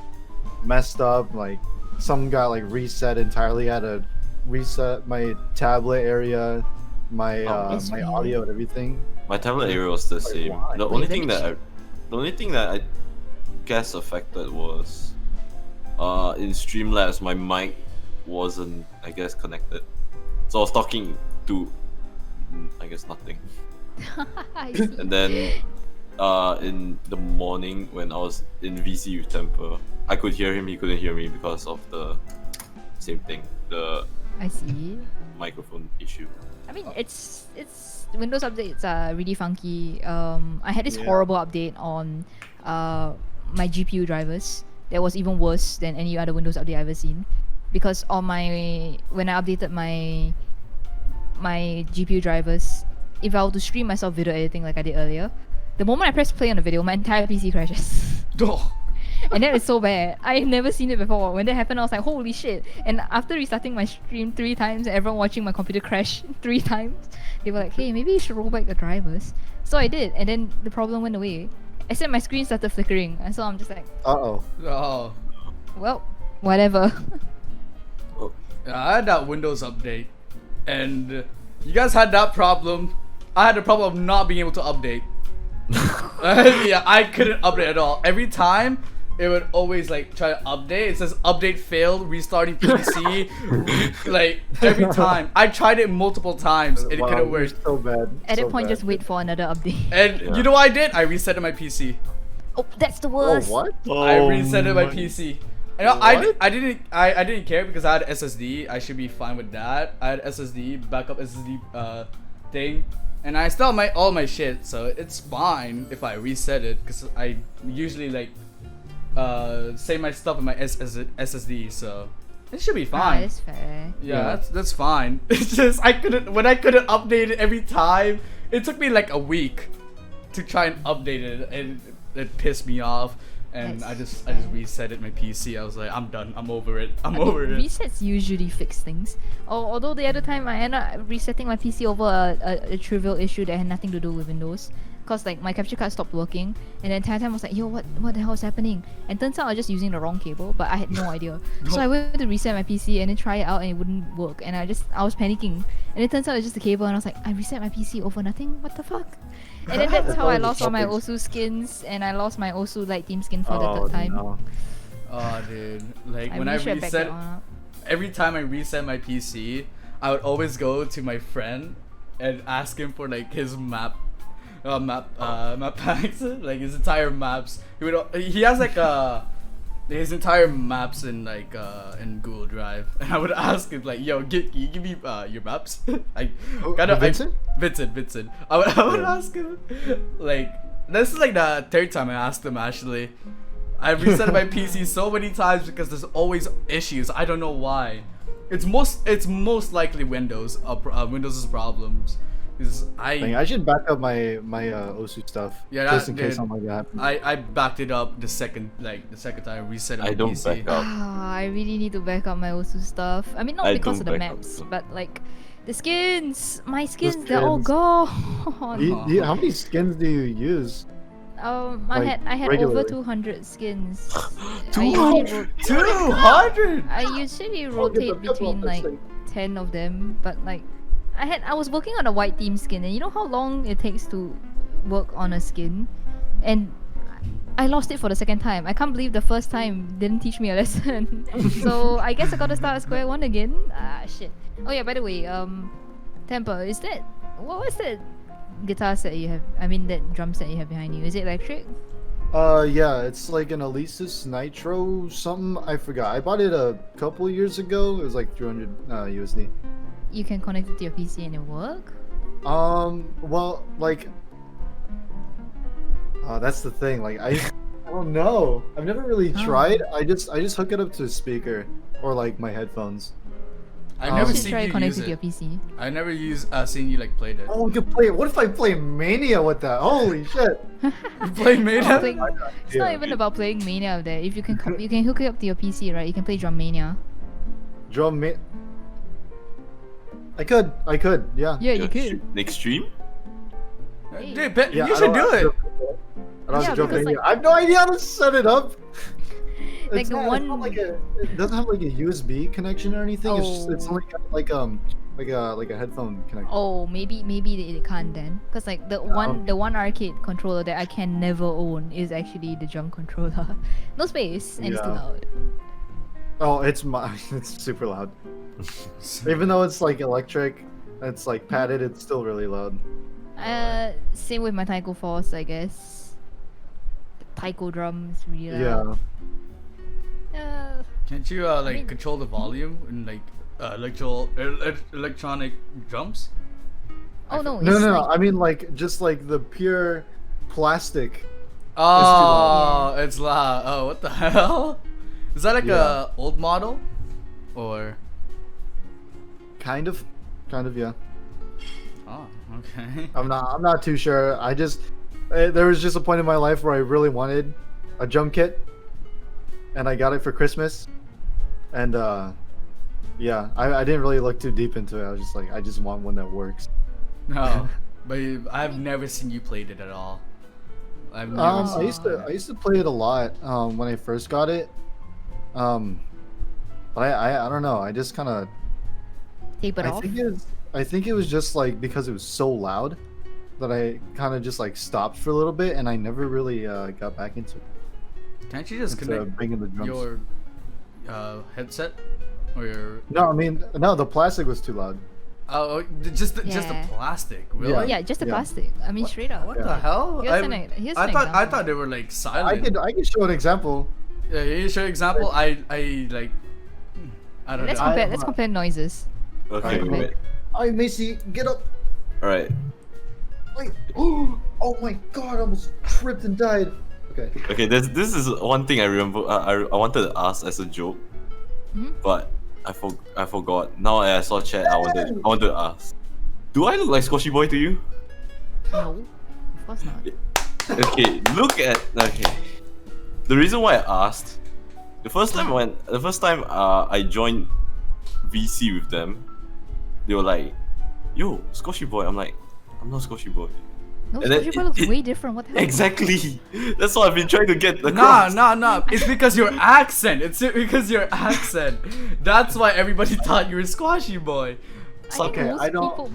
messed up. Like, some got like reset entirely. I had to reset my tablet area, my my audio and everything. My tablet area was the same. why? The only thing that I guess affected was in Streamlabs my mic wasn't, I guess, connected. So I was talking to I guess nothing. I see. And then in the morning when I was in VC with Temper, I could hear him, he couldn't hear me because of the same thing, the I see. microphone issue. I mean, it's Windows updates are really funky. I had this horrible update on my GPU drivers that was even worse than any other Windows update I've ever seen, because on when I updated my GPU drivers, if I were to stream myself video editing like I did earlier, the moment I press play on the video, my entire PC crashes. And that is so bad. I've never seen it before. When that happened, I was like, holy shit. And after restarting my stream 3 times, everyone watching my computer crash 3 times, they were like, hey, maybe you should roll back the drivers. So I did, and then the problem went away. Except my screen started flickering, and so I'm just like, Oh. well, whatever. I had that Windows update, and you guys had that problem. I had the problem of not being able to update. Yeah, I couldn't update at all. Every time it would always like try to update. It says update failed, restarting PC. Like every time. I tried it multiple times and it couldn't work. So bad. At so that point, bad. just wait for another update. And you know what I did? I resetted my PC. Oh, that's the Oh, worst. what? I resetted my PC. You know, I didn't care because I had SSD. I should be fine with that. I had SSD, backup SSD thing. And I still have all my shit, so it's fine if I reset it, because I usually like save my stuff in my SSD, so it should be fine. That's fair. Yeah, that's fine. It's just when I couldn't update it every time, it took me like a week to try and update it, and it pissed me off. And I just reset it my PC. I was like, I'm done. I'm over it. I think resets usually fix things. Although the other time I ended up resetting my PC over a trivial issue that had nothing to do with Windows. Cause like my capture card stopped working, and the entire time I was like, yo, what the hell is happening? And turns out I was just using the wrong cable, but I had no idea. So I went to reset my PC and then try it out, and it wouldn't work. And I was panicking. And it turns out it was just the cable, and I was like, I reset my PC over nothing? What the fuck? And then that's how I lost all my Osu skins, and I lost my Osu Light Team skin for the third time. No. Oh, dude. Like, when I really should back reset, that one up. every time I reset my PC, I would always go to my friend and ask him for like his map packs, like his entire maps. He has like his entire maps in like in Google Drive, and I would ask him like, yo, can you give me your maps? Vincent? Vincent. I would ask him, like, this is like the 3rd time I asked him actually. I reset my PC so many times because there's always issues. I don't know why. It's most likely Windows problems. I should back up my Osu stuff. Yeah, just in case something like that happens. I backed it up the second time I reset my I don't PC. back up. I really need to back up my Osu stuff. I mean, not I because of don't the back up maps, too. but like the skins. My skins, they're all gone. How many skins do you use? I had over regularly? 200 skins. 200? I usually rotate between like 10 of them, but like I was working on a white team skin, and you know how long it takes to work on a skin, and I lost it for the second time. I can't believe the first time didn't teach me a lesson. So I guess I gotta start at square one again. Ah, shit. Oh yeah, by the way, Temper, is that what's that guitar set you have? I mean that drum set you have behind you. Is it electric? Yeah, it's like an Alesis Nitro something. I forgot. I bought it a couple years ago. It was like 300 USD. You can connect it to your PC and it work? Well, like, that's the thing. Like, I don't know. I've never really Oh. tried. I just hook it up to a speaker or like my headphones. I Oh. never You should seen try you connect use it to your it. PC. I never seen you like play it. Oh, we could play it. What if I play Mania with that? Holy shit! You play Mania? Playing- it's not even about playing Mania with that. If you can, you can hook it up to your PC, right? You can play Drum Mania. Drum ma- I could, yeah. Yeah, you could. Next stream? Dude, Ben, Yeah, you I should don't do have it. to- I don't have Yeah, to Drum because, Mania. like- I have no idea how to set it up. Like It's the not, one- it's not like it doesn't have like a USB connection or anything. It's Oh. only got like a headphone connection. Oh, maybe they can't then, cause like the one arcade controller that I can never own is actually the drum controller. No space and it's too Yeah. loud. Oh, it's super loud. Even though it's like electric, it's like padded. It's still really loud. Same with my Taiko Force, I guess. The Taiko drum is really Yeah. loud. Can't you like mean- control the volume in like electronic drums? Oh no, No, it's no, like, I mean like just like the pure plastic. Oh, it's loud. Oh, what the hell? Is that like Yeah. a old model, or? Kind of, yeah. Oh, okay. I'm not too sure. I just there was just a point in my life where I really wanted a drum kit, and I got it for Christmas, and yeah, I didn't really look too deep into it. I was just like, I just want one that works. No, but I've never seen you played it at all. I've never I seen used to play it a lot when I first got it. But I don't know. I just kind of tape it off. I think it was just like because it was so loud that I kind of just like stopped for a little bit, and I never really got back into it. Can't you just Into connect bringing the drums. your headset or your? No, I mean no. The plastic was too loud. Oh, just the Yeah. plastic. Really? Yeah, just the Yeah. plastic. I mean, straight up. What the hell? Here's here's an I example. thought they were like I silent. could show an example. Yeah, you show example. I like. I don't Let's know. compare. Let's compare noises. Okay, Alright, wait. Hi, Macy, get up. Alright. Wait. Oh my God! I almost tripped and died. Okay. Okay, this is one thing I remember. I wanted to ask as a joke, Mhm. but I forgot. Now I saw chat. I wanted to ask. Do I look like Squashy Boy to you? No, of course not. Okay, look at okay. The reason why I asked, the first time I joined VC with them, they were like, "Yo, Squashy Boy." I'm like, "I'm not Squashy Boy." No, And then Squashy Boy looks it- way different. What the hell? Exactly. That's what I've been trying to get Nah, across. nah. It's because your accent. It's because your accent. That's why everybody thought you were Squashy Boy. I think Okay, most I don't- people.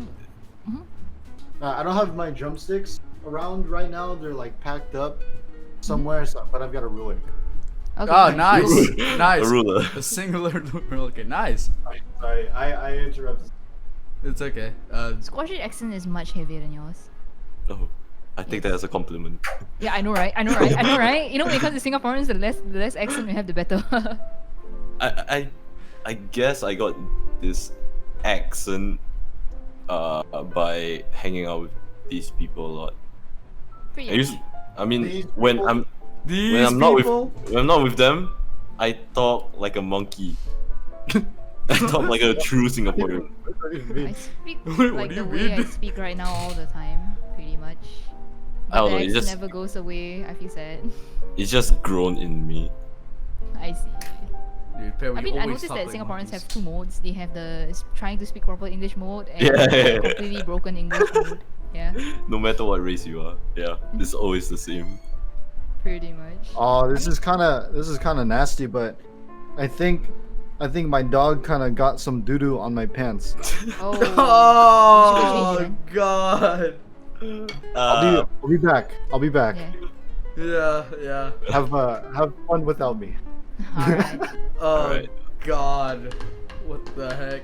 I don't have my drumsticks around right now. They're like packed up somewhere. So, but I've got a ruler. Okay, Oh, fine. nice, nice. A ruler. A singular ruler. Okay, nice. Sorry, I interrupted. It's okay. Squashy accent is much heavier than yours. Oh, I take that as a compliment. Yeah, I know, right? I know, right? You know, when it comes to Singaporeans, the less accent we have, the better. I guess I got this accent by hanging out with these people a lot. Pretty I mean, These when people? I'm these when I'm not people. when I'm not with them, I talk like a monkey. I talk like a true Singaporean. What do you I mean? speak What like do the you way I mean? speak right now all the time, pretty much. I But don't the know, it's accent just- never goes away. I feel sad. It's just grown in me. I see. Dude, Pear, I we mean, I always noticed talk that like Singaporeans monkeys. have two modes. They have the trying to speak proper English mode and Yeah. the completely broken English mode. Yeah, No matter what race you are, yeah, it's always the same. pretty much. Oh, this is kind of nasty, but I think my dog kind of got some doo doo on my pants. Oh. Oh You should go change it, God. I'll be back. I'll be back. Yeah. Yeah. Have fun without me. Alright. Oh Alright. God. What the heck?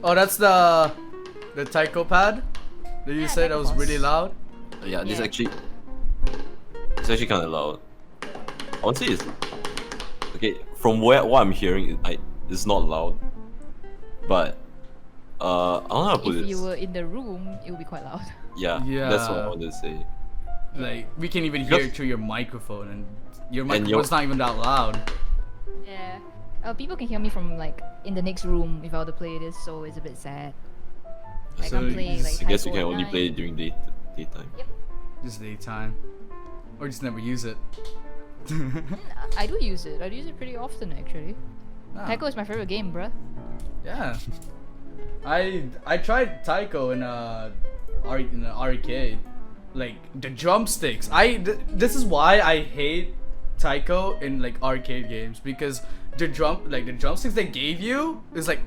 Oh, that's the taiko pad that you Yeah, said that was taiko really boss. loud. Yeah, this Yeah. it's actually kind of loud. I would say it's okay. From what I'm hearing, it's not loud, but I don't know how to put If this. you were in the room, it would be quite loud. Yeah, that's what I Yeah. wanted to say. Like we can even hear Because- it through your microphone, and your And microphone's not even that loud. Yeah. People can hear me from like in the next room if I were to play this, so it's a bit sad. Like So I'm playing like I guess you Taiko can at only night. play it during daytime. Just daytime, or just never use it. I do use it. I use it pretty often actually. Ah, Taiko is my favorite game, bruh. Yeah. I tried taiko in in an arcade. Like the drumsticks. This is why I hate taiko in like arcade games, because the drumsticks they gave you is like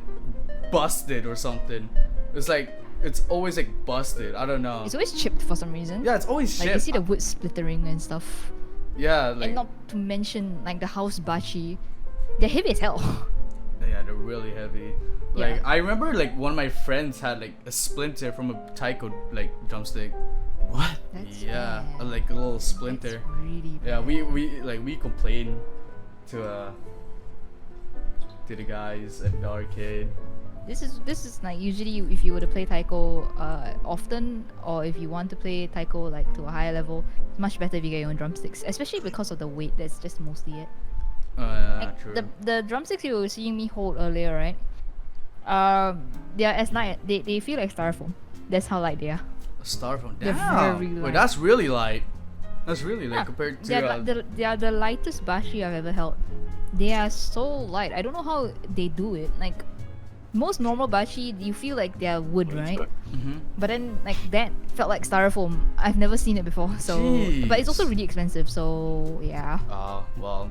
busted or something. It's always like busted. I don't know. It's always chipped for some reason. Yeah, it's always Like shit. you see the wood splittering and stuff. Yeah, like And not to mention like the house bachi. They're heavy as hell. yeah, they're really heavy. Yeah. Like I remember like one of my friends had like a splinter from a taiko like drumstick. What? That's Yeah, bad. like a little splinter. That's really Yeah, bad. we complained to the guys at the arcade. This is like usually if you were to play taiko often, or if you want to play taiko like to a higher level, it's much better if you get your own drumsticks, especially because of the weight. That's just mostly it. Like, True. the drumsticks you were seeing me hold earlier, right? They are as light. They feel like styrofoam. That's how light they are. A Starphone. They're Damn. very Wait, light. that's really light. That's really light Yeah, compared to. they are the lightest bashi I've ever held. They are so light. I don't know how they do it. Like most normal bashi, you feel like they are wood, right? Mhm. But then like that felt like styrofoam. I've never seen it before. So, but it's also Jeez. really expensive. So yeah. Oh well,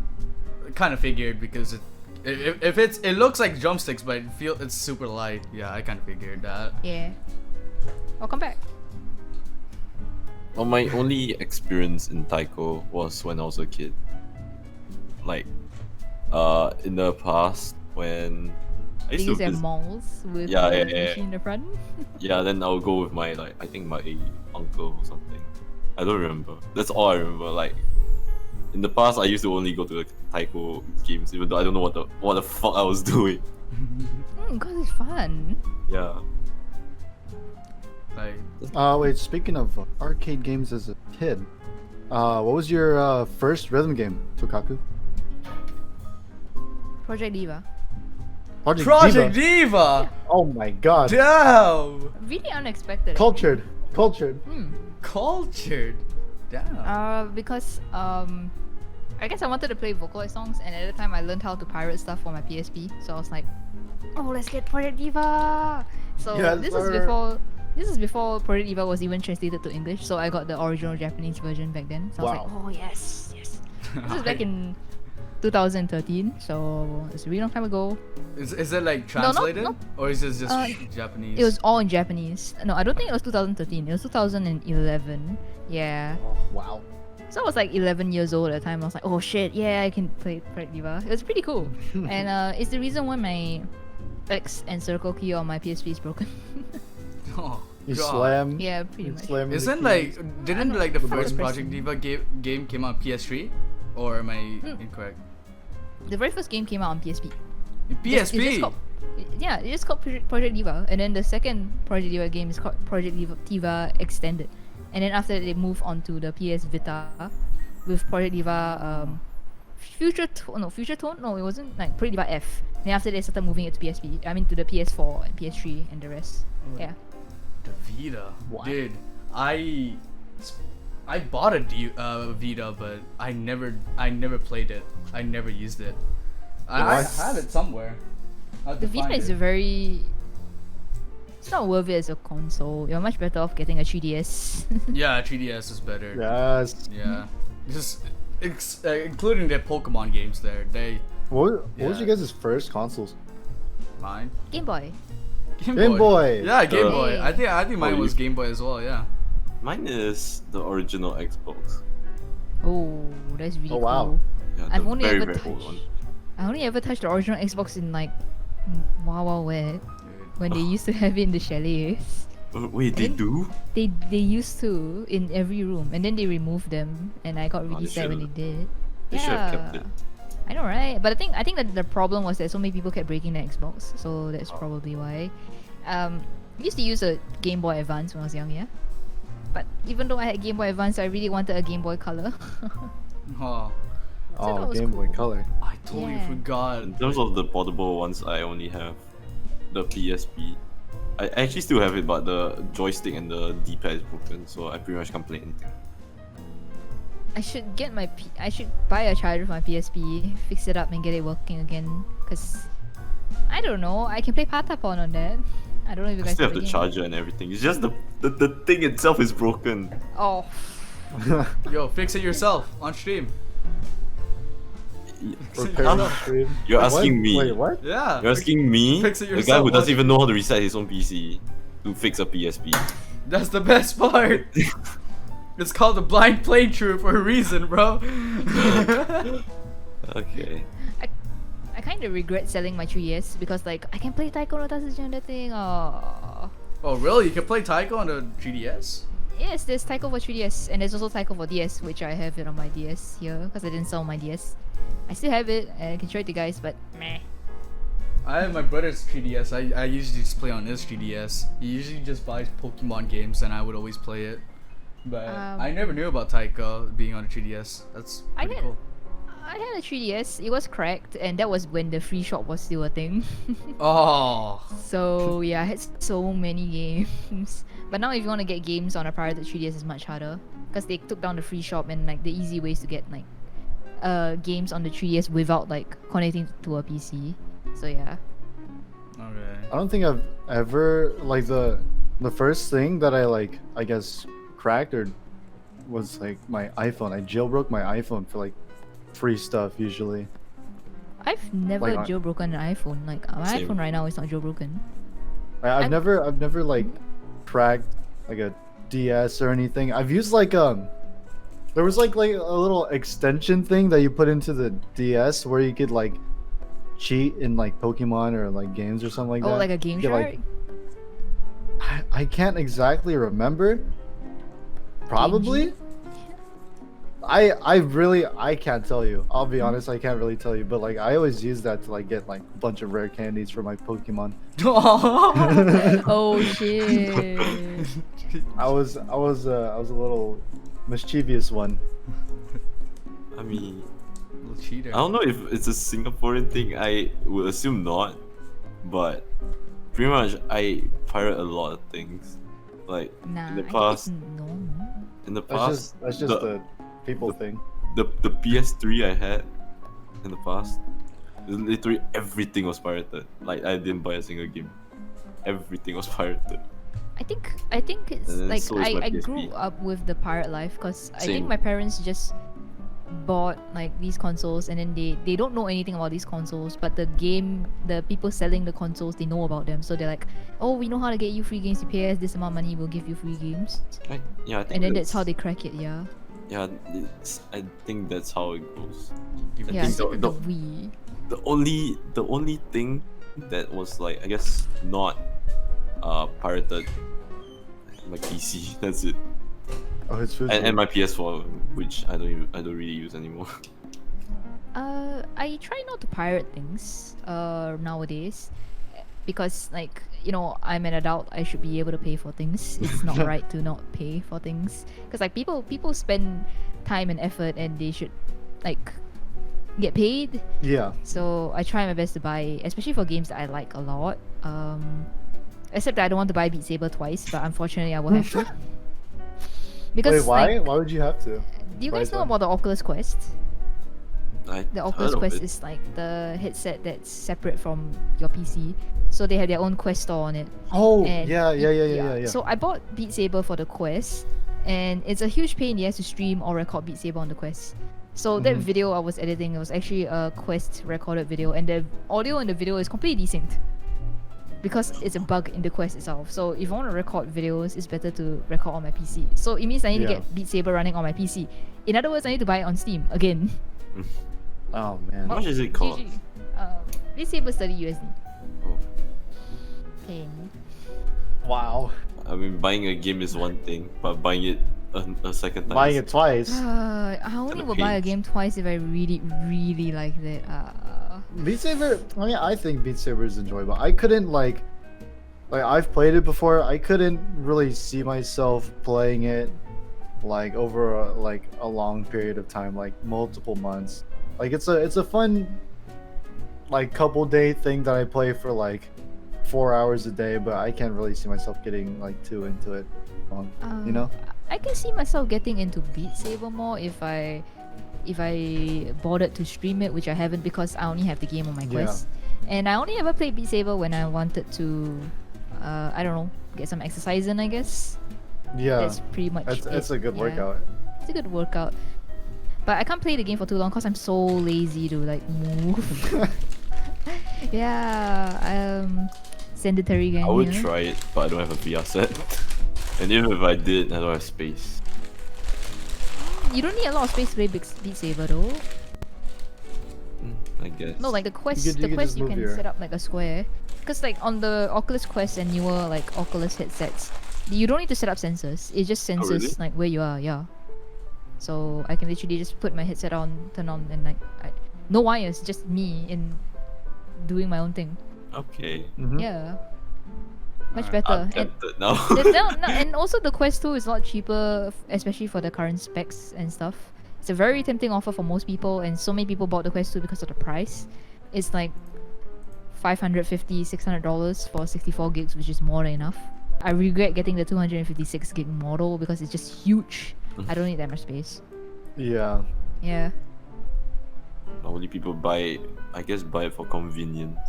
I kind of figured because if it looks like drumsticks, but it's super light. Yeah, I kind of figured that. Yeah. Welcome back. Well, my only experience in taiko was when I was a kid. Like, in the past when I They used to use their visit, malls with Yeah, the yeah, yeah. machine in the front. yeah, then I'll go with my I think my uncle or something. I don't remember. That's all I remember. Like, in the past, I used to only go to the taiko games, even though I don't know what the fuck I was doing. Cause it's fun. Yeah. Like Wait. Speaking of arcade games as a kid, what was your first rhythm game, Tokaku? Project Diva. Project Diva. Diva. Oh my god. Damn. Really unexpected. Cultured. Cultured. Hmm. Cultured. Damn. Because I guess I wanted to play Vocaloid songs, and at the time I learned how to pirate stuff for my PSP. So I was like, oh, let's get Project Diva. So Yes, this sir. is before Project Diva was even translated to English. So I got the original Japanese version back then. So I was like, Wow. oh yes, yes. This is back in 2013, so it's a really long time ago. Is it like No, no, translated, no. or is it just Uh, Japanese? It was all in Japanese. No, I don't think it was 2013. It was 2011. Yeah. Oh, wow. So I was like 11 years old at the time. I was like, oh shit, yeah, I can play Project Diva. It was pretty cool. And it's the reason why my X and circle key on my PSP is broken. Oh, You God. slam. Yeah, pretty You much. slam the Isn't keys. like didn't like the The first button. Project Diva game came out on PS3, or am I incorrect? The very first game came out on PSP. PSP. It's just called, yeah, it's just called Project Diva. And then the second Project Diva game is called Project Diva Extended. And then after that, they moved on to the PS Vita with Project Diva Future Tone? No, it wasn't like Project Diva F. Then after they started moving it to PSP. I mean to the PS4 and PS3 and the rest. Yeah. The Vita. What? Dude, I bought a Vita, but I never played it. I never used it. I What? had it somewhere. I have The to Vita find is it. a very. It's not worth it as a console. You're much better off getting a 3DS. Yeah, 3DS is better. Yes. Yeah. Just including the Pokemon games there. They What was Yeah. you guys' first consoles? mine. Game Boy. Game Boy. Yeah, Game Uh, Boy. I think mine oh, was Game Boy as well. Yeah. Mine is the original Xbox. Oh, that's really Oh, wow. cool. Yeah, I've the only very, ever very old touched. one. I only ever touched the original Xbox in like Wow Wow Wet when they Oh. used to have it in the chalets. Wait, they And- do? They used to in every room, and then they removed them, and I got really they sad when they should've- did. They should have kept it. I know, right? But I think that the problem was that so many people kept breaking the Xbox, so that's probably why. I used to use a Game Boy Advance when I was young, yeah. But even though I had Game Boy Advance, I really wanted a Game Boy Color. Oh, So that Oh, was Game Boy cool. Color. I totally Yeah. forgot. In terms of the portable ones, I only have the PSP. I actually still have it, but the joystick and the D-pad is broken, so I pretty much can't play anything. I should get I should buy a charger for my PSP, fix it up, and get it working again. Cause I don't know, I can play Patapon on that. I don't know if you I guys still have the play it. charger and everything. It's just the thing itself is broken. Oh, Yo, fix it yourself on stream. Repair Huh? the stream. You're What? asking me. Wait, what? Yeah. You're asking me, fix it the guy yourself, who doesn't what? even know how to reset his own PC, to fix a PSP. That's the best part. It's called the blind playthrough for a reason, bro. Okay. I kind of regret selling my 3DS because like I can play Taiko no Tatsujin on that thing. Oh. Oh, really? You can play Taiko on the 3DS? Yes, there's Taiko for 3DS and there's also Taiko for DS, which I have it on my DS here because I didn't sell my DS. I still have it and I can show it to you guys, but meh. I have my brother's 3DS. I usually just play on his 3DS. He usually just buys Pokemon games and I would always play it. But I never knew about Taiko being on the 3DS. That's I pretty had- cool. I had a 3DS. It was cracked, and that was when the free shop was still a thing. Oh. So yeah, I had so many games. But now if you want to get games on a pirated 3DS, it's much harder because they took down the free shop and like the easy ways to get like games on the 3DS without like connecting to a PC. So yeah. Okay. I don't think I've ever like the first thing that I like I guess cracked or was like my iPhone. I jailbroke my iPhone for like free stuff usually. I've never Like, jailbroken an iPhone. Like my Same. iPhone right now is not jailbroken. I've I'm- never like cracked like a DS or anything. I've used like there was like a little extension thing that you put into the DS where you could like cheat in like Pokemon or like games or something like Oh, that. like a Game Yeah, Shark? like, I can't exactly remember. Probably. I can't tell you. I'll be honest, I can't really tell you. But like I always use that to like get like a bunch of rare candies for my Pokemon. Oh shit. I was a little mischievous one. I mean, Little cheater. I don't know if it's a Singaporean thing. I would assume not, but pretty much I pirate a lot of things. Like Nah, in the I think past, it's normal. in the That's past, just the people thing. the PS3 I had in the past, literally everything was pirated. Like I didn't buy a single game. Everything was pirated. I think it's And then like so is my I PSP. grew up with the pirate life because I think Same. my parents just bought like these consoles and then they don't know anything about these consoles, but the people selling the consoles, they know about them, so they're like, oh, we know how to get you free games, you pay us this amount of money, we'll give you free games. I think And then that's how they crack it. Yeah. Yeah, I think that's how it goes. I Yeah, think so the- the Wii. The only thing that was like I guess not pirated, my PC. That's it, Oh, it's true. and my PS4, which I don't really use anymore. I try not to pirate things nowadays because like, you know, I'm an adult, I should be able to pay for things. It's not right to not pay for things because like people spend time and effort and they should like get paid. Yeah. So I try my best to buy, especially for games that I like a lot. Except that I don't want to buy Beat Saber twice, but unfortunately I will have to. Because Wait, why? like, Why would you have to? do you guys Why know is about the Oculus Quest? I The heard Oculus of Quest it. is like the headset that's separate from your PC. So they have their own Quest store on it. Oh, And yeah. So I bought Beat Saber for the Quest, and it's a huge pain in the ass to stream or record Beat Saber on the Quest. So that Mhm. video I was editing, it was actually a Quest recorded video, and the audio in the video is completely desynced. because it's a bug in the Quest itself. So if I want to record videos, it's better to record on my PC. So it means I need to Yeah. get Beat Saber running on my PC. In other words, I need to buy it on Steam again. Oh man. How much is it cost? GG. Beat Saber's 30 USD. Oh. Paying. Wow. I mean, buying a game is one thing, but buying it a second time. Buying is- it twice. I only Kinda will buy a pains. game twice if I really, really liked it. Beat Saber. I mean, I think Beat Saber is enjoyable. I couldn't like I've played it before. I couldn't really see myself playing it like over a long period of time, like multiple months. Like it's a fun like couple day thing that I play for like 4 hours a day, but I can't really see myself getting like too into it. You know? I can see myself getting into Beat Saber more if I bothered to stream it, which I haven't because I only have the game on my Yeah. Quest. And I only ever played Beat Saber when I wanted to, I don't know, get some exercise in, I guess. Yeah. That's pretty much It's it. a good Yeah. workout. It's a good workout. But I can't play the game for too long because I'm so lazy to like move. Yeah, sedentary game. I would you know? try it, but I don't have a VR set. And even if I did, I don't have space. You don't need a lot of space to play Beat Saber though. I guess. No, like the Quest, you could just you move can here. set up like a square. Because like on the Oculus Quest and newer like Oculus headsets, you don't need to set up sensors. It just senses really? like where you are. Yeah. So I can literally just put my headset on, turn on, and like no wires, just me in doing my own thing. Okay. Mhm. Yeah. Much better. I'm And tempted now. and also the Quest 2 is a lot cheaper, especially for the current specs and stuff. It's a very tempting offer for most people, and so many people bought the Quest 2 because of the price. It's like $550, $600 for 64 gigs, which is more than enough. I regret getting the 256 gig model because it's just huge. I don't need that much space. Yeah. Yeah. Normally people buy it, I guess buy it for convenience.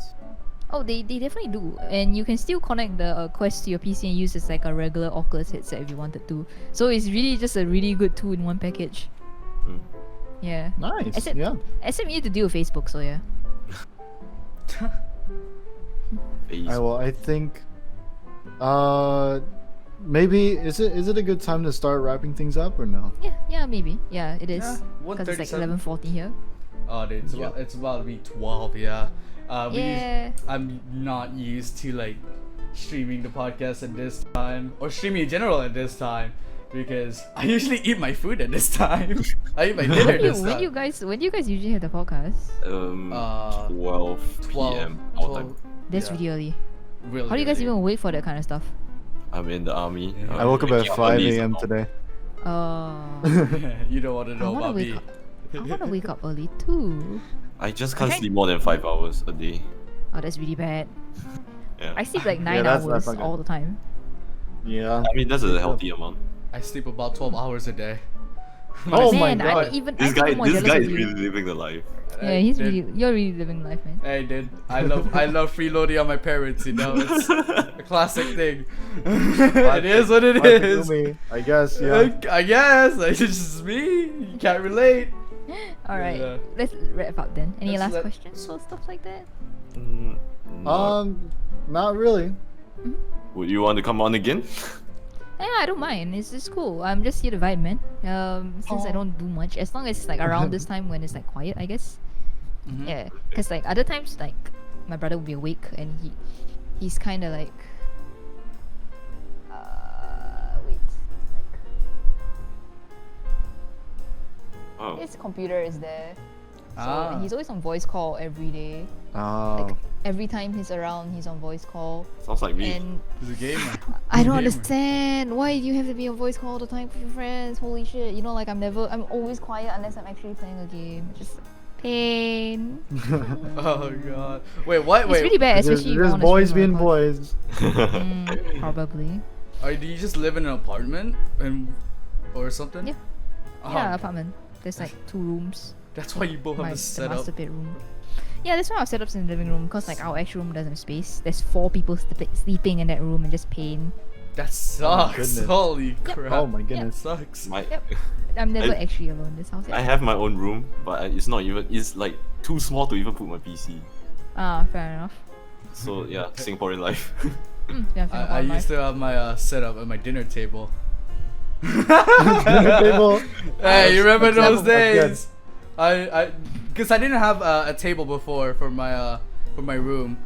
Oh, they definitely do. And you can still connect the Quest to your PC and use it as like a regular Oculus headset if you wanted to. So it's really just a really good 2-in-1 package. Mm. Yeah. Nice. Except- Yeah. Except you need to deal with Facebook, so yeah. I think maybe is it a good time to start wrapping things up or no? Yeah, maybe. Yeah, it is. Yeah, Because it's like 1:37. 11:40 here. Oh, dude, Yeah. it's about to be 12. Yeah. Yeah. I'm not used to like streaming the podcast at this time or streaming in general at this time because I usually eat my food at this time. I eat my dinner When, this when time. you guys usually have the podcast? 12 p.m. our time. That's Yeah. really early. Really, How do you guys really. even wait for that kind of stuff? I'm in the army. I woke up at Waking 5 early a.m. somehow. today. You don't want to I know wanna about wake me. up. I want to wake up early too. I just can't Okay. sleep more than 5 hours a day. Oh, that's really bad. Yeah. I sleep like Yeah, 9 that's hours not good. all the time. Yeah. I mean, that's a healthy amount. I sleep about 12 hours a day. Oh my Man, god. I'm even This I'm guy, even more this jealous guy of is you. really living the life. Yeah, Hey, dude. you're really living life, man. Hey, dude, I love freeloading on my parents. You know, it's a classic thing. It is what it Fucking is. me, I guess. Yeah. I guess it's just me. You can't relate. All right, Yeah. let's wrap up then. Any Let's last let- questions or stuff like that? Not really. Would you want to come on again? Yeah, I don't mind. It's just cool. I'm just here to vibe, man. Since I don't do much, as long as it's like around this time when it's like quiet, I guess. Mhm. Yeah, because like other times, like my brother will be awake and he's kind of like, wait, like Oh, his computer is there, so Ah. and he's always on voice call every day. Oh. Like every time he's around, he's on voice call, sounds like me. and He's a gamer. I don't Gamer. understand why do you have to be on voice call all the time with your friends. Holy shit! You know, like I'm always quiet unless I'm actually playing a game. Just pain. Oh god. Wait, what? It's Wait. really bad, Just, especially if you just wanna boys stream being or record. boys. Probably. Do you just live in an apartment or something? Yeah. Oh, Yeah, apartment. There's like 2 rooms. That's why you both have My a the setup. master bedroom. Yeah, that's why our setups in the living room because like our actual room doesn't have space. There's 4 people sleeping in that room and just pain. That sucks. goodness. Holy crap. Oh my That goodness. sucks. My, Yep. I'm never I- actually alone in this house. I Yeah. have my own room, but it's not even. It's like too small to even put my PC. Ah, fair enough. So yeah, Singaporean life. Yeah, I used to have my setup at my dinner table. Dinner table. Hey, you remember those That's good. days? Because I didn't have a table before for my room.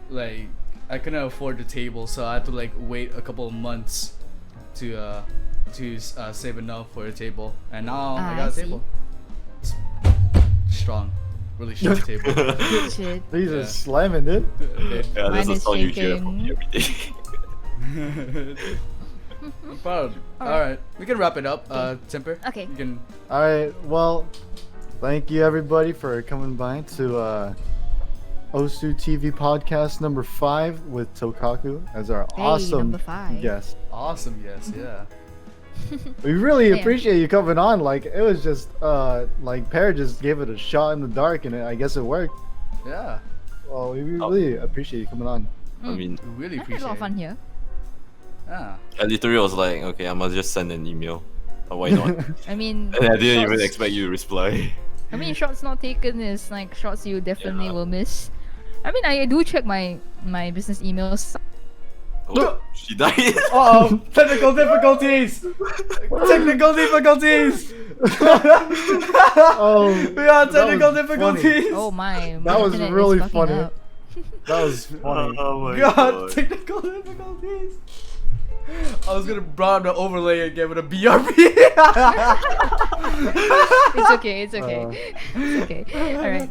Like, I couldn't afford the table, so I had to like wait a couple of months to save enough for a table. And now I got a see. table. It's strong, really strong table. Good shit. These Yeah. are slamming, dude. Okay. Yeah, that's Mine a is song you hear from shaking. me every day. I'm proud. Alright. Alright, we can wrap it up. Temper. Okay. You can. All right. Well, thank you everybody for coming by to osutv podcast number 5 with Tokaku as our Hey, awesome number 5. guest. Awesome, yes, yeah. We really Damn. appreciate you coming on. Like it was just like Pear just gave it a shot in the dark, and I guess it worked. Yeah. Well, we really appreciate you coming on. I mean, We really I had a appreciate lot of fun it. here. Yeah. I literally was like, okay, I must just send an email. Why not? I mean, And I didn't even shots- expect you to reply. I mean, shots not taken is like shots you definitely Yeah. will miss. I mean, I do check my business emails. Oh, she died. Oh, technical difficulties! Technical difficulties! Oh, We got that technical was difficulties! Oh my! my That was internet is really fucking funny. up. that was funny. Oh my God, god. technical difficulties! I was gonna broaden the overlay and give it a BRB! It's okay. It's okay. It's okay. All right.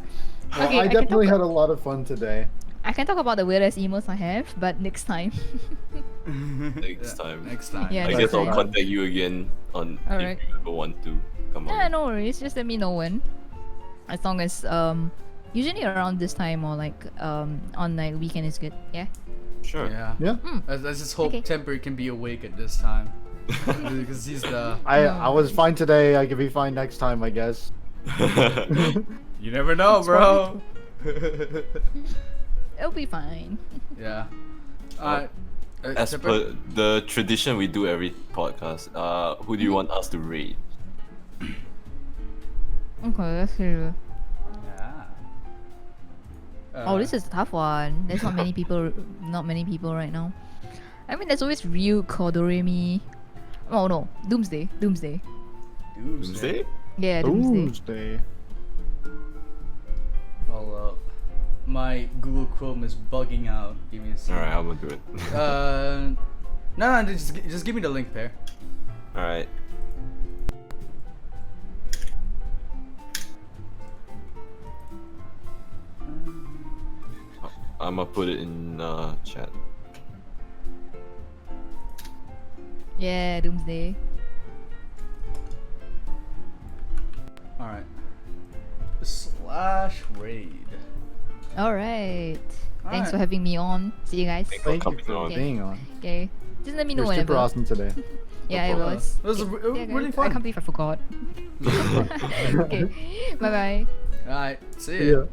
Well, Okay, I can definitely talk- had a lot of fun today. I can talk about the weirdest emails I have, but next time. Next time. Next time. Yeah, I next guess I'll time. contact you again on Alright. if you ever want to come Yeah, on. no worries. Just let me know when. As long as usually around this time or like on like weekend is good. Yeah. Sure. Yeah. Yeah. Let's just hope Okay. Temper can be awake at this time. Because he's the. I was fine today. I could be fine next time, I guess. You never know, bro! It'll be fine. Yeah. Alright. As per the tradition we do every podcast, who do you want us to rate? Okay, that's true. Yeah. Oh, this is a tough one. There's not many people. Not many people right now. I mean, there's always Ryuk, Kodoremi. Oh no, Doomsday. Doomsday? Yeah, Doomsday. Tuesday. Hold up. My Google Chrome is bugging out. Give me a second. Alright, I'm gonna do it. No, just give me the link, Pear. Alright. I'm gonna put it in chat. Yeah, Doomsday. Alright. Slash raid. All right. Thanks Alright. for having me on. See you guys. Thanks for Thank you coming for on. being on. Okay. Just let me know You're super whenever. awesome today. Yeah, it problem. was. It was Okay, really guys, fun. I can't believe I forgot. Okay. Bye bye. Alright, see Yeah. ya.